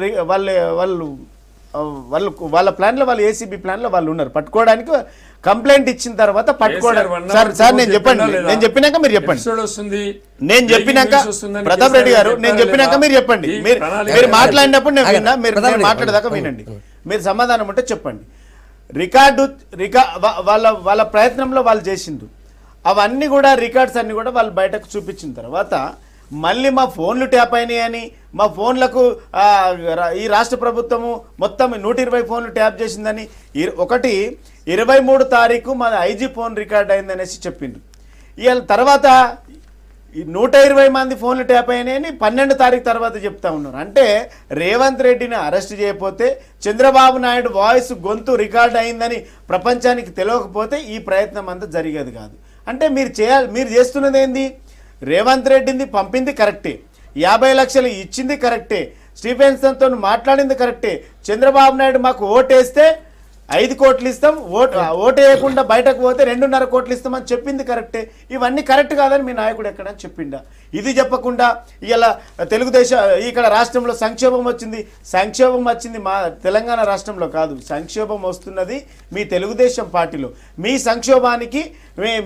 వాళ్ళ ప్లాన్లో, వాళ్ళు ఏసీబీ ప్లాన్లో వాళ్ళు ఉన్నారు. పట్టుకోవడానికి కంప్లైంట్ ఇచ్చిన తర్వాత పట్టుకోవడానికి. సార్ నేను చెప్పినాక మీరు చెప్పండి. నేను చెప్పినాక ప్రతాప్ రెడ్డి గారు నేను చెప్పినాక మీరు చెప్పండి. మీరు మాట్లాడినప్పుడు నేను విన్నా, మీరు మాట్లాడేదాకా వినండి. మీరు సమాధానం ఉంటే చెప్పండి. వాళ్ళ ప్రయత్నంలో వాళ్ళు చేసిండ్రు, అవన్నీ కూడా రికార్డ్స్ అన్ని కూడా వాళ్ళు బయటకు చూపించిన తర్వాత మళ్ళీ మా ఫోన్లు ట్యాప్ అయినాయని, మా ఫోన్లకు ఈ రాష్ట్ర ప్రభుత్వము మొత్తం 120 ఫోన్లు ట్యాప్ చేసిందని, 23 తారీఖు మా IG ఫోన్ రికార్డ్ అయిందనేసి చెప్పింది. ఇవాళ తర్వాత 120 మంది ఫోన్లు ట్యాప్ అయినాయని 12 తారీఖు తర్వాత చెప్తా ఉన్నారు. అంటే రేవంత్ రెడ్డిని అరెస్ట్ చేయకపోతే, చంద్రబాబు నాయుడు వాయిస్ గొంతు రికార్డ్ అయిందని ప్రపంచానికి తెలియకపోతే ఈ ప్రయత్నం అంతా జరిగేది కాదు. అంటే మీరు చేస్తున్నది ఏంది? రేవంత్ రెడ్డిని పంపింది కరెక్టే, 50 లక్షలు ఇచ్చింది కరెక్టే, స్టీఫెన్సన్తో మాట్లాడింది కరెక్టే, చంద్రబాబు నాయుడు మాకు ఓటేస్తే 5 కోట్లు ఇస్తాం, ఓటు వేయకుండా బయటకు పోతే 2.5 కోట్లు ఇస్తామని చెప్పింది కరెక్టే. ఇవన్నీ కరెక్ట్ కాదని మీ నాయకుడు ఎక్కడని చెప్పిండా? ఇది చెప్పకుండా ఇలా ఇక్కడ రాష్ట్రంలో సంక్షోభం వచ్చింది మా తెలంగాణ రాష్ట్రంలో కాదు, సంక్షోభం వస్తున్నది మీ తెలుగుదేశం పార్టీలో. మీ సంక్షోభానికి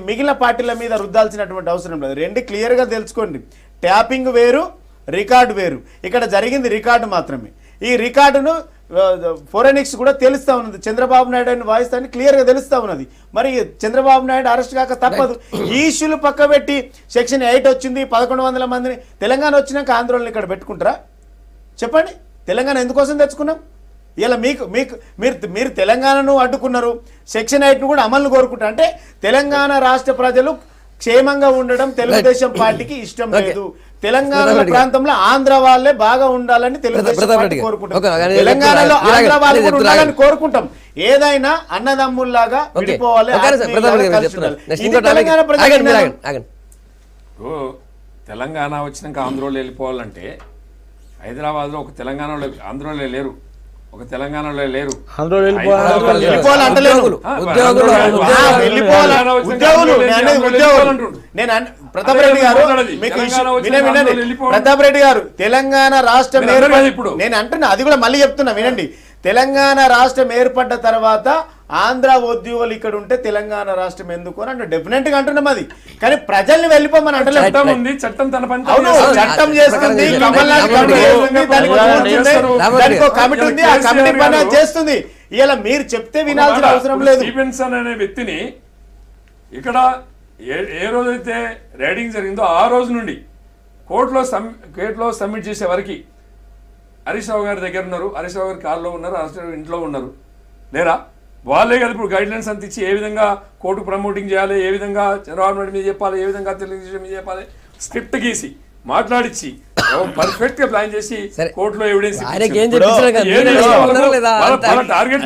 మిగిలిన పార్టీల మీద రుద్దాల్సినటువంటి అవసరం లేదు. రెండు క్లియర్గా తెలుసుకోండి. ట్యాపింగ్ వేరు, రికార్డు వేరు. ఇక్కడ జరిగింది రికార్డు మాత్రమే. ఈ రికార్డును ఫోరెనిక్స్ కూడా తెలుస్తా ఉన్నది, చంద్రబాబు నాయుడు అని వాయిస్ అని క్లియర్గా తెలుస్తా ఉన్నది. మరి చంద్రబాబు నాయుడు అరెస్ట్ కాక తప్పదు. ఈ ఇష్యూలు పక్క పెట్టి సెక్షన్ 8 వచ్చింది, 1100 మందిని తెలంగాణ వచ్చినాక ఆందోళన ఇక్కడ పెట్టుకుంటారా? చెప్పండి, తెలంగాణ ఎందుకోసం తెచ్చుకున్నాం? ఇలా మీరు తెలంగాణను అడ్డుకున్నారు, సెక్షన్ 8ను కూడా అమలు కోరుకుంటారు. అంటే తెలంగాణ రాష్ట్ర ప్రజలు క్షేమంగా ఉండడం తెలుగుదేశం పార్టీకి ఇష్టం లేదు. తెలంగాణ ప్రాంతంలో ఆంధ్ర వాళ్ళే బాగా ఉండాలని తెలుగుదేశం పార్టీ కోరుకుంటాం. తెలంగాణలో ఆంధ్ర వాళ్ళు కూడా ఉండాలని కోరుకుంటాం. ఏదైనా అన్నదమ్ముల్లాగా విడిపోవాలి. తెలంగాణ వచ్చినాక ఆంధ్రలో వెళ్ళిపోవాలంటే హైదరాబాద్లో ఒక తెలంగాణలో ఆంధ్రలో లేరు, ఒక తెలంగాణలో లేరు. ప్రతాప్ రెడ్డి గారు తెలంగాణ రాష్ట్రం ఇప్పుడు నేను అంటున్నా, అది కూడా మళ్ళీ చెప్తున్నా వినండి. తెలంగాణ రాష్ట్రం ఏర్పడ్డ తర్వాత ఆంధ్ర ఉద్యోగులు ఇక్కడ ఉంటే తెలంగాణ రాష్ట్రం ఎందుకు అని అంటే డెఫినెట్ గా అంటున్నాం. అది కానీ ప్రజల్ని వెళ్ళిపోమని అంటే చట్టం తన పని చట్టం చేస్తుంది, కమిటీ ఉంది, ఆ కమిటీ పని చేస్తుంది. ఇలా మీరు చెప్తే వినాల్సిన అవసరం లేదు. స్టీఫెన్సన్ అనే వ్యక్తిని ఇక్కడ ఏ రోజైతే రైడింగ్ జరిగిందో ఆ రోజు నుండి కోర్టులో సబ్మిట్ చేసే వరకు హరీష్ రావు గారి దగ్గర ఉన్నారు, హరీష్ రావు గారి కారులో ఉన్నారు, హరీష్ రావు ఇంట్లో ఉన్నారు లేరా? వాళ్ళే కదా ఇప్పుడు గైడ్ లైన్స్ అంత ఇచ్చి ఏ విధంగా కోర్టు ప్రమోటింగ్ చేయాలి, ఏ విధంగా చంద్రబాబు నాయుడు మీద చెప్పాలి, ఏ విధంగా తెలుగుదేశం మీద చెప్పాలి, స్క్రిప్ట్ గీసి మాట్లాడిచ్చి పర్ఫెక్ట్ గా ప్లాన్ చేసి కోర్టులో ఎవిడెన్స్ టార్గెట్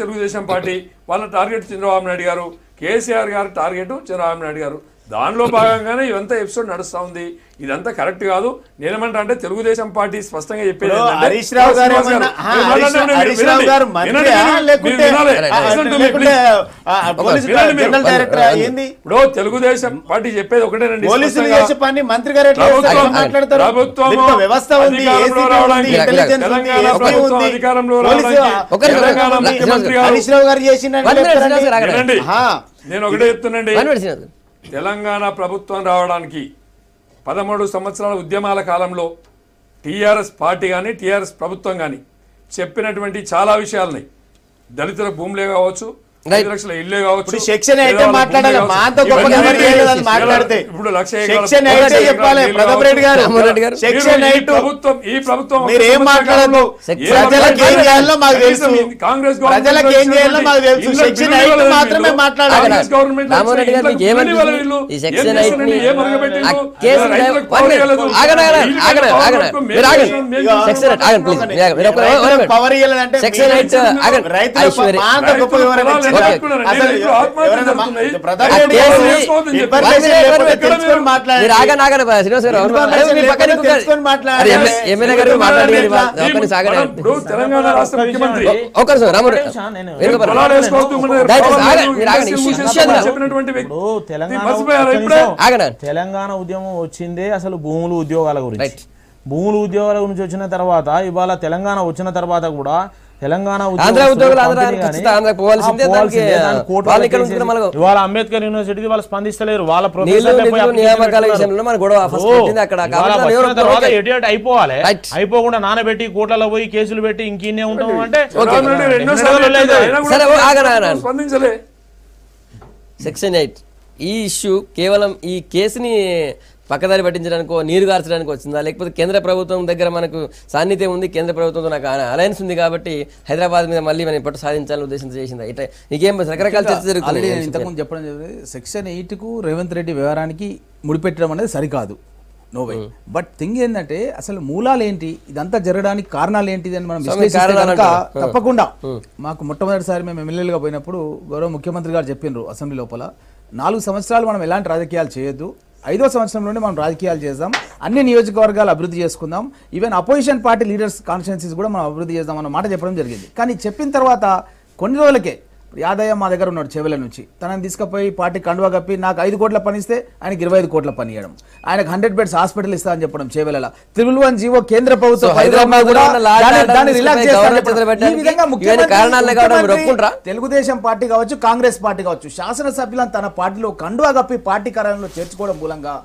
తెలుగుదేశం పార్టీ, వాళ్ళ టార్గెట్ చంద్రబాబు నాయుడు గారు, కేసీఆర్ గారు టార్గెట్ చంద్రబాబు నాయుడు గారు. దానిలో భాగంగానే ఇదంతా ఎపిసోడ్ నడుస్తా ఉంది. ఇదంతా కరెక్ట్ కాదు. నేనేమంటా అంటే తెలుగుదేశం పార్టీ స్పష్టంగా చెప్పేది హరీష్ రావు గారు ఇప్పుడు తెలుగుదేశం పార్టీ చెప్పేది ఒకటేనండి, మంత్రి గారు వ్యవస్థ ఉంది, అధికారంలో హరీష్ రావు గారు చేసిందండి. నేను ఒకటే చెప్తున్నాండి, తెలంగాణ ప్రభుత్వం రావడానికి 13 సంవత్సరాల ఉద్యమాల కాలంలో టీఆర్ఎస్ పార్టీ కానీ టీఆర్ఎస్ ప్రభుత్వం కానీ చెప్పినటువంటి చాలా విషయాలని, దళితుల భూములే కావచ్చు, 5 లక్షల ఇల్లే కావచ్చు. ఇప్పుడు సెక్షన్ 8 మాట్లాడాలి, మా అంత గొప్పగా ఎవరికి ఏదని మాట్లాడితే ఇప్పుడు 1,000 సెక్షన్ 8 చెప్పాలి. ప్రతాప్ రెడ్డి గారు సెక్షన్ 8 ఈ ప్రభుత్వం మీరు ఏం మాట్లాడదు, ప్రజలకు ఏం చేయాలో మాకు తెలుసు, కాంగ్రెస్ ప్రజలకు ఏం చేయాలో మాకు తెలుసు. సెక్షన్ 8 మాత్రమే మాట్లాడాలి. రామారెడ్డి గారు మీకు ఏమనిపిస్తుంది ఈ సెక్షన్ 8 ని ఆ కేసు పవర్ ఇవ్వాలంటే సెక్షన్ 8 రైతులు మా అంత గొప్ప వివరణ ఇచ్చింది. అసలు ఎవరైనా ప్రతాప్ రెడ్డి గారు ఇన్ఫర్మేషన్ లేకపోతే తెలుసుకొని మాట్లాడండి. తెలుసుకొని మాట్లాడండి. ఎమ్మెల్యే గారు మాట్లాడి తెలంగాణ రాష్ట్ర ముఖ్యమంత్రి చెప్పినటువంటి వ్యక్తి తెలంగాణ ఉద్యమం వచ్చిందే అసలు భూములు ఉద్యోగాల గురించి. భూములు ఉద్యోగాల గురించి వచ్చిన తర్వాత ఇవాళ తెలంగాణ వచ్చిన తర్వాత కూడా తెలంగాణ ఇవాళ అంబేద్కర్ యూనివర్సిటీకి వాళ్ళు స్పందిస్తలేరు. వాళ్ళ ఎటు అయిపోవాలి, అయిపోకుండా నానబెట్టి కోట్లలో పోయి కేసులు పెట్టి ఇంకీనే ఉంటాం అంటే సెక్షన్ 8 ఈ ఇష్యూ కేవలం ఈ కేసుని పక్కదారి పట్టించడానికో నీరు గార్చడానికి వచ్చిందా, లేకపోతే కేంద్ర ప్రభుత్వం దగ్గర మనకు సాన్నిధ్యం ఉంది, కేంద్ర ప్రభుత్వంతో నాకు అలయన్స్ ఉంది కాబట్టి హైదరాబాద్ మీద మళ్ళీ మనం పట్టు సాధించాలని ఉద్దేశంతో చేసిందా? ఇట్లా నీకేం రకరకాల చర్చ జరుగుతుంది. ఇంతకుముందు చెప్పడం జరిగింది, సెక్షన్ 8కు రేవంత్ రెడ్డి వ్యవహారానికి ముడిపెట్టడం అనేది సరికాదు, నో వే. బట్ థింగ్ ఏంటంటే అసలు మూలాలు ఏంటి, ఇదంతా జరగడానికి కారణాలు ఏంటిది అని మనం విశ్లేషిస్తే కనుక తప్పకుండా మాకు మొట్టమొదటిసారి మేము ఎమ్మెల్యేలుగా పోయినప్పుడు గౌరవ ముఖ్యమంత్రి గారు చెప్పిండ్రు అసెంబ్లీ లోపల, 4 సంవత్సరాలు మనం ఎలాంటి రాజకీయాలు చేయొద్దు, 5వ సంవత్సరంలోనే మనం రాజకీయాలు చేద్దాం, అన్ని నియోజకవర్గాలు అభివృద్ధి చేసుకుందాం, even opposition party leaders constituencies కూడా మనం అభివృద్ధి చేద్దాం అన్న మాట చెప్పడం జరిగింది. కానీ చెప్పిన తర్వాత కొన్ని రోజులకే యాదయ్య మా దగ్గర ఉన్నాడు చెవెల నుంచి, తనని తీసుకుపోయి పార్టీ కండువా కప్పి నాకు 5 కోట్ల పని ఇస్తే ఆయనకి 25 కోట్ల పని ఇవ్వడం, ఆయనకు 100 బెడ్స్ హాస్పిటల్ ఇస్తా అని చెప్పడం చెవెల, 311 జీవో కేంద్ర ప్రభుత్వం తెలుగుదేశం పార్టీ కావచ్చు కాంగ్రెస్ పార్టీ కావచ్చు శాసనసభ్యులను తన పార్టీలో కండువా కప్పి పార్టీ కార్యాలయంలో చేర్చుకోవడం మూలంగా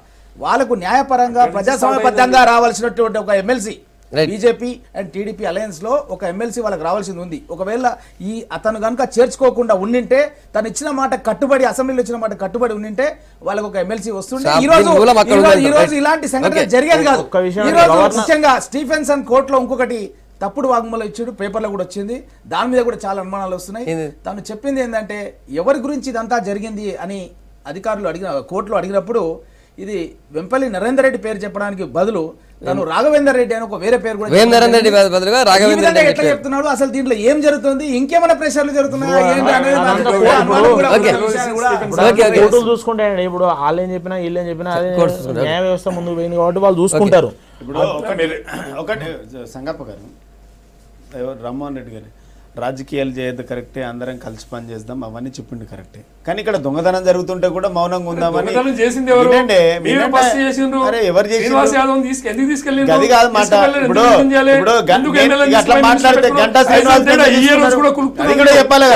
వాళ్ళకు న్యాయపరంగా ప్రజాస్వామ్యబద్ధంగా రావాల్సినటువంటి ఒక MLC BJP and TDP alliance లో ఒక ఎమ్మెల్సీ వాళ్ళకి రావాల్సింది ఉంది. ఒకవేళ ఈ అతను కనుక చేర్చుకోకుండా ఉండింటే, తను ఇచ్చిన మాట కట్టుబడి అసెంబ్లీలో ఇచ్చిన మాట కట్టుబడి ఉండింటే వాళ్ళకి ఒక ఎమ్మెల్సీ వస్తుండే. ఈ రోజు ఇలాంటి సంఘటన జరిగేది కాదు. ఈ రోజు ముఖ్యంగా స్టీఫెన్సన్ కోర్టులో ఇంకొకటి తప్పుడు వాగ్మూలం ఇచ్చాడు, పేపర్లో కూడా వచ్చింది, దాని మీద కూడా చాలా అనుమానాలు వస్తున్నాయి. తను చెప్పింది ఏంటంటే ఎవరి గురించి ఇదంతా జరిగింది అని అధికారులు కోర్టులో అడిగినప్పుడు ఇది వెంపల్లి నరేందర్ రెడ్డి పేరు చెప్పడానికి బదులు తను రాఘవేందర్ రెడ్డి అని ఒక వేరే పేరు కూడా చెప్తున్నాడు. అసలు దీంట్లో ఏం జరుగుతుంది, ఇంకేమైనా ప్రెషర్లు జరుగుతున్నాయా చూసుకుంటే ఇప్పుడు వాళ్ళు ఏం చెప్పినా వీళ్ళు ఏం చెప్పినా న్యాయ వ్యవస్థ ముందుకు పోయింది కాబట్టి వాళ్ళు చూసుకుంటారు. ఇప్పుడు ఒకటి సంగప్ప గారు, రామ్మోహన్ రెడ్డి గారు రాజకీయాలు చేయద్దు కరెక్టే, అందరం కలిసి పని చేద్దాం అవన్నీ చెప్పిండు కరెక్టే, కానీ ఇక్కడ దొంగతనం జరుగుతుంటే కూడా మౌనంగా ఉందామని ఎవరు చేసింది అది కాదు మాట. ఇప్పుడు అట్లా మాట్లాడితే గంటా శ్రీనివాస్ అది కూడా చెప్పాలి.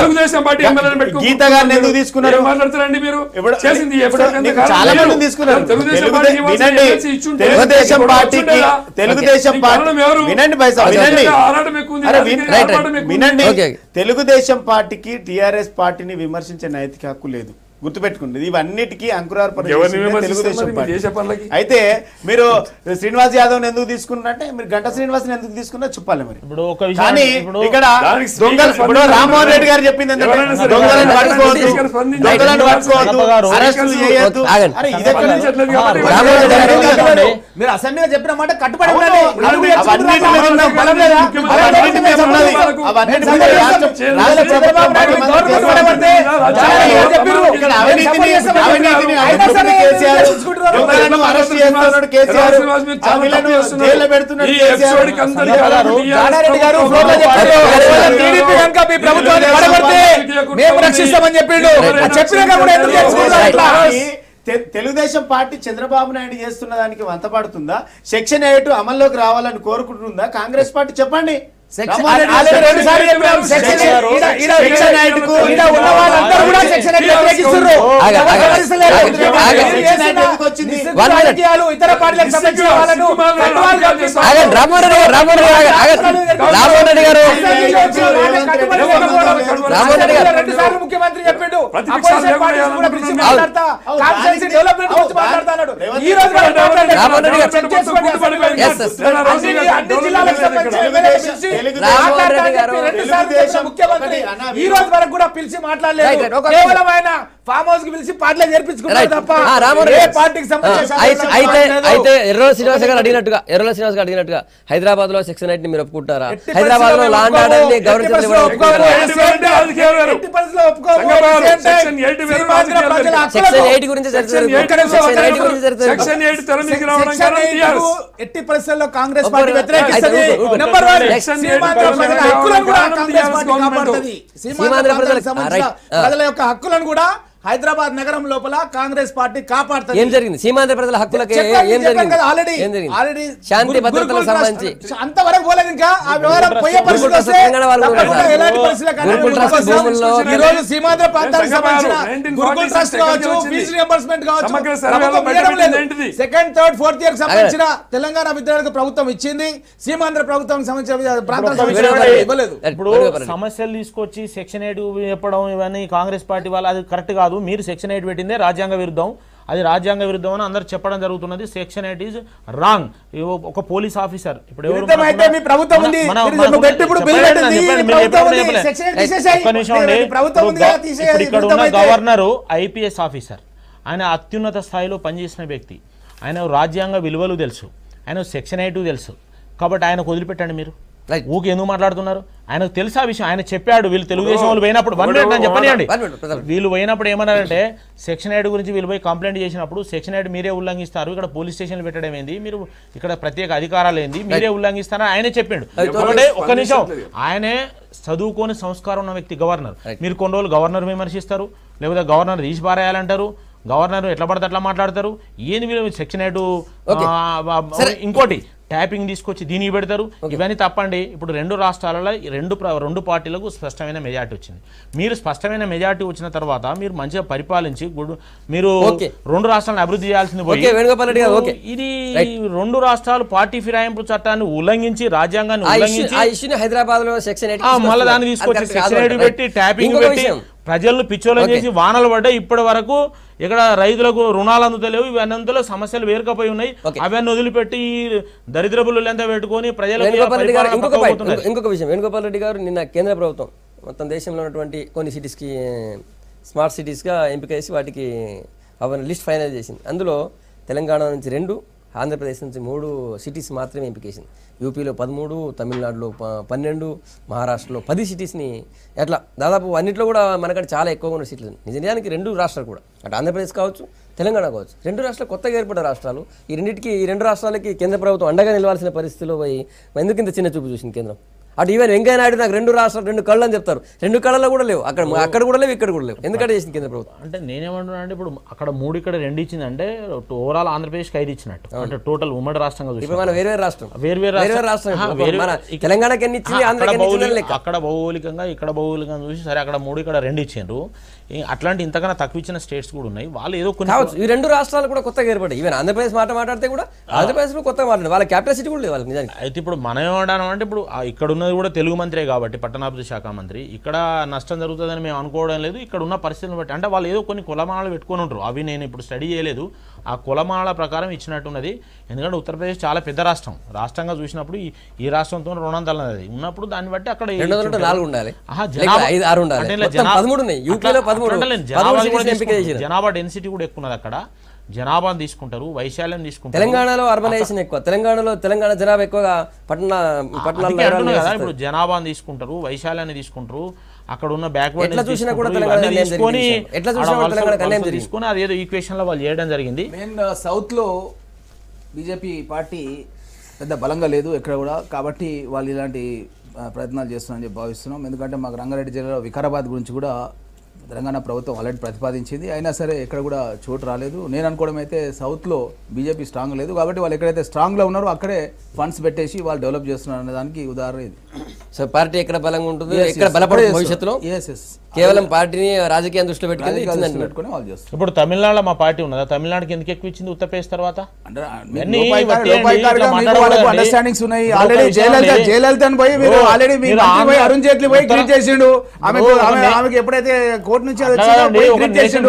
గీత గారిని ఎందుకు తీసుకున్నారు, చాలా మంది తీసుకున్నారు. వినండి, తెలుగుదేశం పార్టీకి వినండి పైసా వినండి, తెలుగుదేశం పార్టీకి టీఆర్ఎస్ పార్టీని విమర్శించే నైతిక హక్కు లేదు, గుర్తుపెట్టుకోండి. ఇవన్నిటికీ తెలుగుదేశం పార్టీ. అయితే మీరు శ్రీనివాస్ యాదవ్ ఎందుకు తీసుకున్నారంటే మీరు గంటా శ్రీనివాస్ ఎందుకు తీసుకున్నా చెప్పాలి మరి. కానీ ఇక్కడ ఇప్పుడు రామ్మోహన్ రెడ్డి గారు చెప్పింది దొంగలను పట్టుకోవద్దు, అరెస్టులు చేయొద్దు. మీరు అసెంబ్లీలో చెప్పిన మాట కట్టుబడి తెలుగుదేశం పార్టీ చంద్రబాబు నాయుడు చేస్తున్న దానికి వంతపడుతుందా, సెక్షన్ 8 అమల్లోకి రావాలని కోరుకుంటుందా కాంగ్రెస్ పార్టీ? చెప్పండి. ఇతర పార్టీలకు సంబంధించిన వాళ్ళను ముఖ్యమంత్రి చెప్పిండు ముఖ్యమంత్రి ఈ రోజు వరకు కూడా పిలిచి మాట్లాడలేదు. కేవలం ఆయన ఫామ్ హౌస్ కి పిలిచి పార్టీలో చేర్పించుకున్నారు తప్ప పార్టీకి సంబంధించి అయితే ఎర్రల శ్రీనివాస్ గారు అడిగినట్టుగా హైదరాబాద్ లో సెక్షన్ 8 ని మీరు ఒప్పుకుంటారా? హైదరాబాద్ లో లా అండ్ ఆర్డర్ ని సెక్షన్ 8 గురించి ఎట్టి పరిస్థితుల్లో కాంగ్రెస్ పార్టీ వ్యతిరేకిస్తుంది. నెంబర్ 1 సీమాంధ్ర ప్రజల యొక్క హక్కులను కూడా హైదరాబాద్ నగరం లోపల కాంగ్రెస్ పార్టీ కాపాడుతుంది. ఏం జరిగింది సీమాంధ్ర ప్రజల హక్కులకి? ఏం జరిగింది? ఆల్రెడీ శాంతి భద్రతలకు సంబంధించి అంతవరకు పోలేదు. ఇంకా ఆ వ్యవహారం పోయే పరిస్థితి వస్తే ఎలాంటి పరిస్థితుల్లో ఈ రోజు సీమాంధ్ర ప్రాంతానికి సంబంధించిన గురుకుల్ ట్రస్ట్ కావచ్చు, ఫీజు రియంబర్స్మెంట్ కావచ్చు, సెకండ్ థర్డ్ ఫోర్త్ ఇయర్ సంబంధించిన తెలంగాణ విద్యార్థులకు ప్రభుత్వం ఇచ్చింది. సీమాంధ్ర ప్రభుత్వం సంబంధించిన ప్రాంతాలకు ఇవ్వలేదు. ఇప్పుడు సమస్యలు తీసుకొచ్చి సెక్షన్ 8 చెప్పడం ఇవన్నీ కాంగ్రెస్ పార్టీ వాళ్ళు అది కరెక్ట్ కాదు. మీరు సెక్షన్ 8 పెట్టిందే రాజ్యాంగ విరుద్ధం, అది రాజ్యాంగ విరుద్ధం అని అందరు చెప్పడం జరుగుతున్నది. Section 8 is wrong. ఒక పోలీస్ ఆఫీసర్ ఇప్పుడు ఇక్కడ ఉన్న గవర్నరు ఐపీఎస్ ఆఫీసర్, ఆయన అత్యున్నత స్థాయిలో పనిచేసిన వ్యక్తి, ఆయన రాజ్యాంగ విలువలు తెలుసు, ఆయన సెక్షన్ 8 తెలుసు. కాబట్టి ఆయనకు వదిలిపెట్టండి. మీరు ఊకి ఎందుకు మాట్లాడుతున్నారు? ఆయనకు తెలుసా విషయం, ఆయన చెప్పాడు. వీళ్ళు తెలుగుదేశం వాళ్ళు పోయినప్పుడు చెప్పనియండి, వీళ్ళు పోయినప్పుడు ఏమన్నారంటే సెక్షన్ 8 గురించి వీళ్ళు పోయి కంప్లైంట్ చేసినప్పుడు సెక్షన్ 8 మీరే ఉల్లంఘిస్తారు, ఇక్కడ పోలీస్ స్టేషన్లు పెట్టడం ఏంది, మీరు ఇక్కడ ప్రత్యేక అధికారాలు ఏంది, మీరే ఉల్లంఘిస్తారని ఆయనే చెప్పిండు. ఒకటే ఒక్క నిమిషం, ఆయనే చదువుకొని సంస్కారం ఉన్న వ్యక్తి గవర్నర్. మీరు కొన్ని రోజులు గవర్నర్ విమర్శిస్తారు, లేకపోతే గవర్నర్ తీసి పారేయాలంటారు, గవర్నర్ ఎట్లా పడితే అట్లా మాట్లాడతారు. ఏంది వీళ్ళు సెక్షన్ 8 ఇంకోటి ట్యాపింగ్ తీసుకొచ్చి దీనికి పెడతారు. ఇవన్నీ తప్పండి. ఇప్పుడు రెండు రాష్ట్రాలలో రెండు పార్టీలకు స్పష్టమైన మెజార్టీ వచ్చింది. మీరు స్పష్టమైన మెజార్టీ వచ్చిన తర్వాత మీరు మంచిగా పరిపాలించి మీరు రెండు రాష్ట్రాలను అభివృద్ధి చేయాల్సింది పోయి ఇది రెండు రాష్ట్రాలు పార్టీ ఫిరాయింపు చట్టాన్ని ఉల్లంఘించి రాజ్యాంగాన్ని ఉల్లంఘించి హైదరాబాద్ లో సెక్షన్ 8 మళ్ళీ దాన్ని తీసుకొచ్చి సెక్షన్ 8 పెట్టి ట్యాపింగ్ పెట్టి ప్రజలను పిచ్చోలం చేసి వానలు పడ్డాయి. ఇప్పటి వరకు ఇక్కడ రైతులకు రుణాలు అందుతలేవు, ఇవన్నీ అందులో సమస్యలు వేరుకపోయి ఉన్నాయి. అవన్నీ వదిలిపెట్టి దరిద్రపులు ఎంత పెట్టుకొని ప్రజలకు ఇంకొక విషయం, వేణుగోపాల్ రెడ్డి గారు నిన్న కేంద్ర ప్రభుత్వం మొత్తం దేశంలో ఉన్నటువంటి కొన్ని సిటీస్కి స్మార్ట్ సిటీస్గా ఎంపిక చేసి వాటికి అవన్నీ లిస్ట్ ఫైనల్ చేసింది. అందులో తెలంగాణ నుంచి 2, ఆంధ్రప్రదేశ్ నుంచి 3 సిటీస్ మాత్రమే ఎంపిక చేసింది. యూపీలో 13, తమిళనాడులో 12, మహారాష్ట్రలో 10 సిటీస్ని ఎట్లా దాదాపు అన్నింటిలో కూడా మనకంటే చాలా ఎక్కువగా ఉన్న సిటీలు. నిజానికి 2 రాష్ట్రాలు కూడా అటు ఆంధ్రప్రదేశ్ కావచ్చు, తెలంగాణ కావచ్చు, 2 రాష్ట్రాలు కొత్తగా ఏర్పడ్డ రాష్ట్రాలు. ఈ 2 రాష్ట్రాలకి కేంద్ర ప్రభుత్వం అండగా నిలవాల్సిన పరిస్థితిలో పోయి ఎందుకు ఇంత చిన్న చూపు చూసింది కేంద్రం? అటు ఈవెన్ వెంకయ్య నాయుడు నాకు 2 రాష్ట్రాలు 2 కళ్ళు అని చెప్తారు, 2 కళ్ళలో కూడా లేవు, అక్కడ కూడా లేవు, ఇక్కడ కూడా లేవు. ఎందుకంటే చేసింది కేంద్ర ప్రభుత్వం. అంటే నేనేమంటున్నా అంటే ఇప్పుడు అక్కడ 3 ఇక్కడ 2 ఇచ్చిందంటే ఓవరాల్ ఆంధ్రప్రదేశ్కి 5 ఇచ్చినట్టు, అంటే టోటల్ ఉమ్మడి రాష్ట్రంగా చూసి మన వేరే రాష్ట్రం తెలంగాణకి ఎన్ని ఇచ్చింది, అక్కడ భౌగోళికంగా ఇక్కడ భౌగోళికంగా చూసి సరే అక్కడ 3 ఇక్కడ 2 ఇచ్చిండ్రు. అట్లాంటి ఇంతకన్నా తక్కువ ఇచ్చిన స్టేట్స్ కూడా ఉన్నాయి. వాళ్ళు ఏదో కొన్ని ఈ 2 రాష్ట్రాలు కూడా కొత్తగా ఏర్పడ్డాయి. ఈవెన్ ఆంధ్రప్రదేశ్ మాట్లాడితే కూడా ఆంధ్రప్రదేశ్ లో కొత్తగా మాట్లాడారు, వాళ్ళ క్యాపిటల్ సిటీ కూడా లేదు వాళ్ళకి నిజానికి. అయితే ఇప్పుడు మనం ఏమంటాం అంటే ఇప్పుడు ఇక్కడ ఉన్నది కూడా తెలుగు మంత్రే కాబట్టి పట్టణాభివృద్ధి శాఖ మంత్రి, ఇక్కడ నష్టం జరుగుతుందని మేము అనుకోవడం లేదు. ఇక్కడ ఉన్న పరిస్థితులను బట్టి అంటే వాళ్ళు ఏదో కొన్ని కులమానాలు పెట్టుకొని ఉంటారు, అవి నేను ఇప్పుడు స్టడీ చేయలేదు. ఆ కులమానాల ప్రకారం ఇచ్చినట్టున్నది. ఎందుకంటే ఉత్తరప్రదేశ్ చాలా పెద్ద రాష్ట్రంగా చూసినప్పుడు ఈ రాష్ట్రంతో 200 ఉన్నప్పుడు దాన్ని బట్టి అక్కడ 4 ఉండాలి, జనాభా డెన్సిటీ కూడా ఎక్కువ ఉన్నది. అక్కడ జనాభాను తీసుకుంటారు, వైశాల్యం తీసుకుంటారు. తెలంగాణలో అర్బనైజేషన్ ఎక్కువ, తెలంగాణ జనాభా ఎక్కువగా పట్టణాలు కదా. ఇప్పుడు జనాభాను తీసుకుంటారు, వైశాల్యాన్ని తీసుకుంటారు, అక్కడ ఉన్న బ్యాక్వర్డ్ తీసుకొని అదేదో ఈక్వేషన్ లో వాళ్ళు చేయడం జరిగింది. మెయిన్ సౌత్ లో బీజేపీ పార్టీ పెద్ద బలంగా లేదు ఎక్కడ కూడా, కాబట్టి వాళ్ళు ఇలాంటి ప్రయత్నాలు చేస్తున్నారని చెప్పి భావిస్తున్నాం. ఎందుకంటే మాకు రంగారెడ్డి జిల్లాలో వికారాబాద్ గురించి కూడా తెలంగాణ ప్రభుత్వం ఆల్రెడీ ప్రతిపాదించింది, అయినా సరే ఎక్కడ కూడా చోటు రాలేదు. నేను అనుకోవడం అయితే సౌత్లో బీజేపీ స్ట్రాంగ్ లేదు, కాబట్టి వాళ్ళు ఎక్కడైతే స్ట్రాంగ్లో ఉన్నారో అక్కడే ఫండ్స్ పెట్టేసి వాళ్ళు డెవలప్ చేస్తున్నారు అనే దానికి ఉదాహరణ ఇది. సో పార్టీ ఎక్కడ బలంగా ఉంటుందో ఎక్కడ బలపడుతుంది భవిష్యత్తులో కేవలం పార్టీని రాజకీయం దృష్టిలో పెట్టుకుని పెట్టుకుని వాళ్ళు చేస్తారు. ఇప్పుడు తమిళనాడులో మా పార్టీ ఉన్నదా? తమిళనాడుకి ఎందుకు ఎక్కువ ఇచ్చింది ఉత్తరప్రదేశ్ తర్వాత? అంటే ఇవన్నీ అండర్స్టాండింగ్స్ ఉన్నాయి. ఆల్రెడీ జయలలితని పోయి మీరు ఆల్రెడీ మీ మంత్రి పోయి అరుణ్ జైట్లీ పోయి ట్వీట్ చేసిండు. ఆమెకి ఎప్పుడైతే కోర్టు నుంచి అది వచ్చిందో పోయి ట్వీట్ చేసిండు.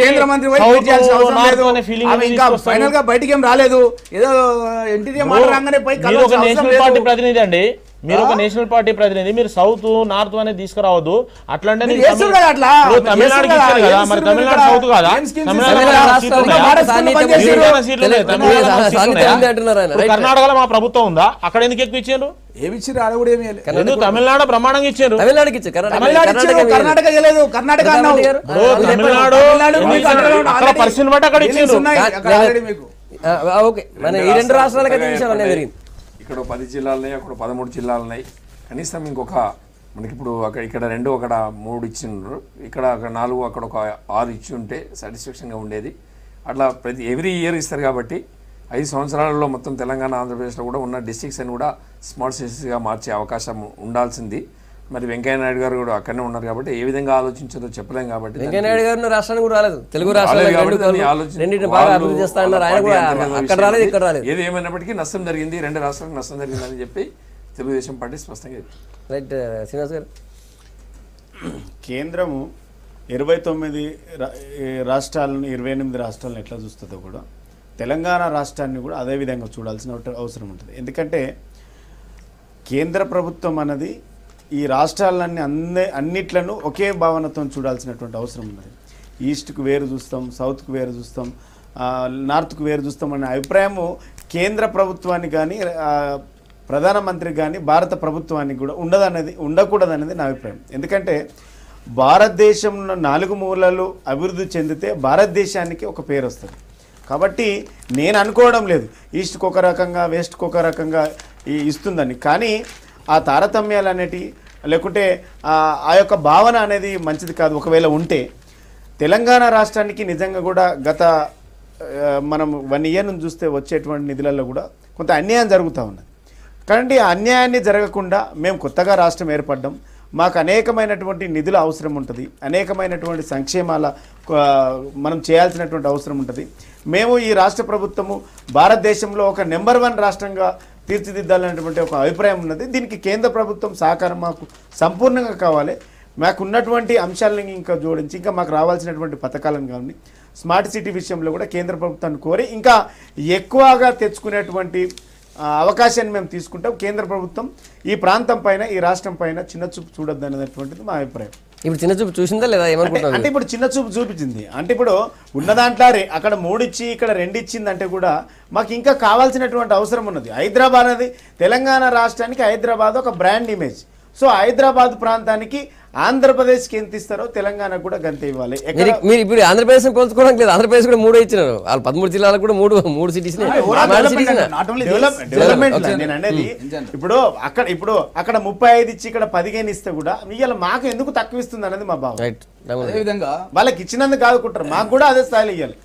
కేంద్ర మంత్రి పోయి ట్వీట్ చేయాల్సిన అవసరం లేదు. ఆమె ఇంకా ఫైనల్ గా బయటికి ఏం రాలేదు. ఏదో ఎన్టీఆర్ మాట రాగానే పోయి నేషనల్ పార్టీ ప్రతినిధి అండి, మీరు ఒక నేషనల్ పార్టీ ప్రతినిధి, మీరు సౌత్ నార్త్ అనేది తీసుకురావద్దు. అట్లంటే తమిళనాడుకి ఇచ్చారు కదా, మరి తమిళనాడు సౌత్ కాదా? కర్ణాటకలో మా ప్రభుత్వం ఉందా? అక్కడ ఎందుకు ఎక్కువ ఇచ్చారు? ఏమి ఇచ్చారు? తమిళనాడు బ్రహ్మాండంగా ఇచ్చారు. కర్ణాటక ఇవ్వలేదు. కర్ణాటక అక్కడ పరిస్థితిని బట్టి అక్కడ ఇచ్చారు. ఓకే, మన ఈ రెండు రాష్ట్రాలకైతే విషయాలు జరిగింది. ఇక్కడ 10 జిల్లాలు ఉన్నాయి, అక్కడ 13 జిల్లాలు ఉన్నాయి. కనీసం ఇంకొక మనకి ఇప్పుడు ఇక్కడ 2 అక్కడ 3 ఇచ్చిండ్రు, ఇక్కడ 4 అక్కడ ఒక 6 ఇచ్చి ఉంటే సాటిస్ఫాక్షన్గా ఉండేది. అట్లా ఎవ్రీ ఇయర్ ఇస్తారు కాబట్టి 5 సంవత్సరాలలో మొత్తం తెలంగాణ ఆంధ్రప్రదేశ్లో కూడా ఉన్న డిస్ట్రిక్ట్స్ అని కూడా స్మార్ట్ సిటీస్గా మార్చే అవకాశం ఉండాల్సింది. మరి వెంకయ్య నాయుడు గారు కూడా అక్కడనే ఉన్నారు కాబట్టి ఏ విధంగా ఆలోచించారో చెప్పలేం. కాబట్టి వెంకయ్య నాయుడు గారు రాష్ట్రానికి కూడా రాలేదు, తెలుగు రాష్ట్రాలు ఏది ఏమైనప్పటికీ నష్టం జరిగింది, 2 రాష్ట్రాలకు నష్టం జరిగిందని చెప్పి తెలుగుదేశం పార్టీ స్పష్టంగా రైట్. శ్రీనివాస్ గారు, కేంద్రము 29 రాష్ట్రాలను 28 రాష్ట్రాలను ఎట్లా చూస్తుందో కూడా తెలంగాణ రాష్ట్రాన్ని కూడా అదే విధంగా చూడాల్సిన అవసరం ఉంటుంది. ఎందుకంటే కేంద్ర ప్రభుత్వం అన్నది ఈ రాష్ట్రాలన్నీ అన్నిట్లను ఒకే భావనతో చూడాల్సినటువంటి అవసరం ఉన్నది. ఈస్ట్కు వేరు చూస్తాం, సౌత్కు వేరు చూస్తాం, నార్త్కు వేరు చూస్తాం అనే అభిప్రాయము కేంద్ర ప్రభుత్వానికి కానీ ప్రధానమంత్రికి కానీ భారత ప్రభుత్వానికి కూడా ఉండకూడదనేది నా అభిప్రాయం. ఎందుకంటే భారతదేశంలో 4 మూలలు అభివృద్ధి చెందితే భారతదేశానికి ఒక పేరు వస్తుంది. కాబట్టి నేను అనుకోవడం లేదు ఈస్ట్కి ఒక రకంగా వెస్ట్కి ఒక రకంగా ఇస్తుందని. కానీ ఆ తారతమ్యాలు అనేటి లేకుంటే ఆ యొక్క భావన అనేది మంచిది కాదు. ఒకవేళ ఉంటే తెలంగాణ రాష్ట్రానికి నిజంగా కూడా గత మనం 1 ఇయర్ నుంచి చూస్తే వచ్చేటువంటి నిధులలో కూడా కొంత అన్యాయం జరుగుతూ ఉన్నది. కాబట్టి ఆ అన్యాయాన్ని జరగకుండా మేము కొత్తగా రాష్ట్రం ఏర్పడ్డాం, మాకు అనేకమైనటువంటి నిధుల అవసరం ఉంటుంది, అనేకమైనటువంటి సంక్షేమాల మనం చేయాల్సినటువంటి అవసరం ఉంటుంది. మేము ఈ రాష్ట్ర ప్రభుత్వము భారతదేశంలో ఒక నెంబర్ 1 రాష్ట్రంగా తీర్చిదిద్దాలనేటువంటి ఒక అభిప్రాయం ఉన్నది. దీనికి కేంద్ర ప్రభుత్వం సహకారం మాకు సంపూర్ణంగా కావాలి. మాకు ఉన్నటువంటి అంశాలను ఇంకా జోడించి ఇంకా మాకు రావాల్సినటువంటి పథకాలను కానీ స్మార్ట్ సిటీ విషయంలో కూడా కేంద్ర ప్రభుత్వాన్ని కోరి ఇంకా ఎక్కువగా తెచ్చుకునేటువంటి అవకాశాన్ని మేము తీసుకుంటాం. కేంద్ర ప్రభుత్వం ఈ ప్రాంతం పైన ఈ రాష్ట్రం పైన చిన్న చూపు చూడొద్దు అనేటువంటిది మా అభిప్రాయం. ఇప్పుడు చిన్న చూపు చూసిందా లేదా ఏమనుకుంటున్నారు? అంటే ఇప్పుడు చిన్న చూపు చూపించింది అంటే ఇప్పుడు ఉన్న దాంట్లో అక్కడ 3 ఇచ్చి ఇక్కడ 2 ఇచ్చింది అంటే కూడా మాకు ఇంకా కావాల్సినటువంటి అవసరం ఉన్నది. హైదరాబాద్ అనేది తెలంగాణ రాష్ట్రానికి హైదరాబాద్ ఒక బ్రాండ్ ఇమేజ్. సో హైదరాబాద్ ప్రాంతానికి ఆంధ్రప్రదేశ్కి ఎంత ఇస్తారో తెలంగాణకు కూడా గంతే ఇవ్వాలి. మీరు ఇప్పుడు ఆంధ్రప్రదేశ్ పోల్చుకోవడానికి లేదు, ఆంధ్రప్రదేశ్ కూడా 3 ఇచ్చినారు. వాళ్ళు 13 జిల్లాలకు కూడా 3 సిటీస్. డెవలప్మెంట్ నేను అనేది ఇప్పుడు అక్కడ 35 ఇచ్చి ఇక్కడ 15 ఇస్తే కూడా ఇవాళ మాకు ఎందుకు తక్కువ ఇస్తుంది అనేది మా భావం. అదేవిధంగా వాళ్ళకి ఇచ్చినందుకు కాదుకుంటారు, మాకు కూడా అదే స్థాయిలో ఇవ్వాలి.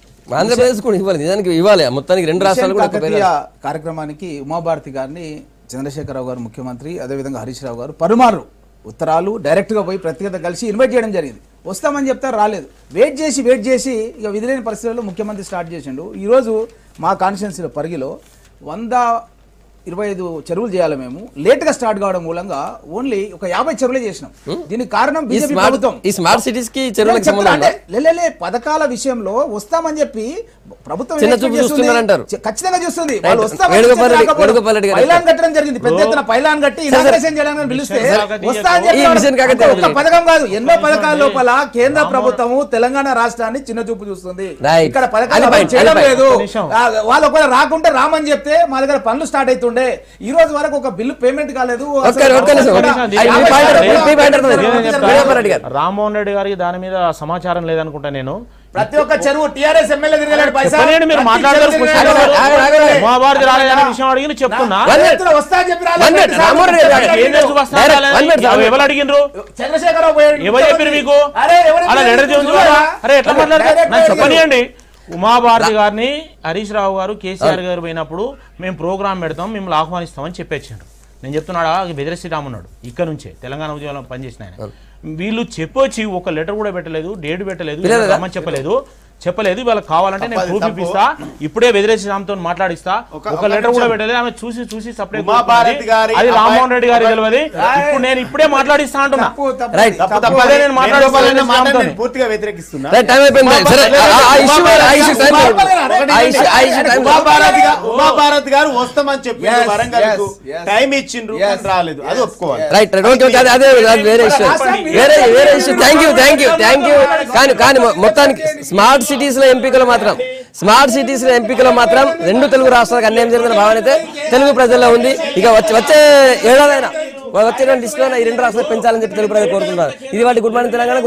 ఆంధ్రప్రదేశ్ కూడా ఇవ్వాలి, నిజానికి ఇవ్వాలి. మొత్తానికి 2 రాష్ట్రాలు కూడా కార్యక్రమానికి ఉమాభారతి గారిని చంద్రశేఖరరావు గారు ముఖ్యమంత్రి, అదేవిధంగా హరీష్ రావు గారు పరుమారు ఉత్తరాలు డైరెక్ట్గా పోయి ప్రత్యేకత కలిసి ఇన్వైట్ చేయడం జరిగింది. వస్తామని చెప్తారు, రాలేదు. వెయిట్ చేసి ఇక విధులేని పరిస్థితుల్లో ముఖ్యమంత్రి స్టార్ట్ చేసిండు. ఈరోజు మా కాన్స్టిట్యున్సీలో పరిగిలో 125 చెరువులు చేయాలి. మేము లేట్గా స్టార్ట్ కావడం మూలంగా ఓన్లీ ఒక 50 చెరువులే చేసినాం. దీనికి కారణం బీజేపీ ప్రభుత్వం. ఈ స్మార్ట్ సిటీస్ కి చెరువులకు సంబంధం లే పథకాల విషయంలో వస్తామని చెప్పి ప్రభుత్వం ఖచ్చితంగా చూస్తుంది. వాళ్ళు పైలాన్ కట్టడం జరిగింది, పెద్ద ఎత్తున పైలాన్ కట్టి ఇనాగ్రేషన్ చేయడానికి పిలిస్తే వస్తా అని చెప్పి ఒక్క పథకం కాదు ఎన్నో పథకాల లోపల కేంద్ర ప్రభుత్వము తెలంగాణ రాష్ట్రాన్ని చిన్న చూపు చూస్తుంది. ఇక్కడ పథకాలు చేయడం లేదు. వాళ్ళు ఒకవేళ రాకుంటే రామని చెప్తే మా దగ్గర పనులు స్టార్ట్ అవుతుండే. ఈ రోజు వరకు ఒక బిల్లు పేమెంట్ కాలేదు. రామ్మోహన్ రెడ్డి గారికి దాని మీద సమాచారం లేదనుకుంటా. నేను ప్రతి ఒక్క చెరువు టీఆర్ఎస్ ఎమ్మెల్యే తిరగలేడు పైసా. మీరు మాట్లాడారు విషయం అడిగి చెప్తున్నా. వస్తా చెప్పి ఎవరు అడిగినారు? చంద్రశేఖరరావు ఎవరు చెప్పారు మీకు? అలా లెటర్ అరే ఎట్లా మాట్లాడతారు చెప్పనియండి. ఉమాభారతి గారిని హరీష్ రావు గారు కేసీఆర్ గారు పోయినప్పుడు మేము ప్రోగ్రామ్ పెడతాం, మిమ్మల్ని ఆహ్వానిస్తామని చెప్పేచ్చారు. నేను చెప్తున్నాడా బెదిరే శ్రీరామ్ ఉన్నాడు ఇక్కడ నుంచే తెలంగాణ ఉద్యమంలో పనిచేసిన ఆయన. వీళ్ళు చెప్పొచ్చి ఒక లెటర్ కూడా పెట్టలేదు, డేట్ పెట్టలేదు, రమ్మని చెప్పలేదు. వాళ్ళకి కావాలంటే నేను ప్రూఫ్ ఇప్పిస్తా, ఇప్పుడే బెదిరే శ్రీరామ్తో మాట్లాడిస్తా. ఒక లెటర్ కూడా పెట్టలేదు. ఆమె చూసి సపరేట్ అది రామ్మోహన్ రెడ్డి గారి తెలియదు. ఇప్పుడు నేను ఇప్పుడే మాట్లాడిస్తా అంటున్నా. నేను మాట్లాడిస్తాను పూర్తిగా వ్యతిరేకిస్తున్నా. ఉమాభారత్ గారు వస్తామని చెప్పి వరంగల్ టైం ఇచ్చిండ్రు, రాలేదు, అది ఒప్పుకోవాలి. రైట్ అదే వేరే ఇష్యూ. Thank you. కానీ మొత్తానికి స్మార్ట్ సిటీస్ లో ఎంపికలు మాత్రం రెండు తెలుగు రాష్ట్రాలకు అన్యాయం జరిగిన భావన అయితే తెలుగు ప్రజల్లో ఉంది. ఇక వచ్చే ఏడాదైనా వచ్చిన డిస్కౌంట్ ఈ రెండు రాష్ట్రాలు పెంచాలని చెప్పి తెలుగు ప్రజలు కోరుకుంటున్నారు. ఇది వాటి గుడ్ మార్నింగ్ తెలంగాణ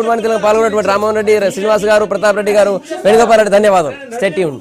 పాల్గొన్నటువంటి రామ్మోహన్ రెడ్డి, శ్రీనివాస్ గారు, ప్రతాప్ రెడ్డి గారు, వేణుగోపాల్ రెడ్డి, ధన్యవాదాలు. Stay tuned.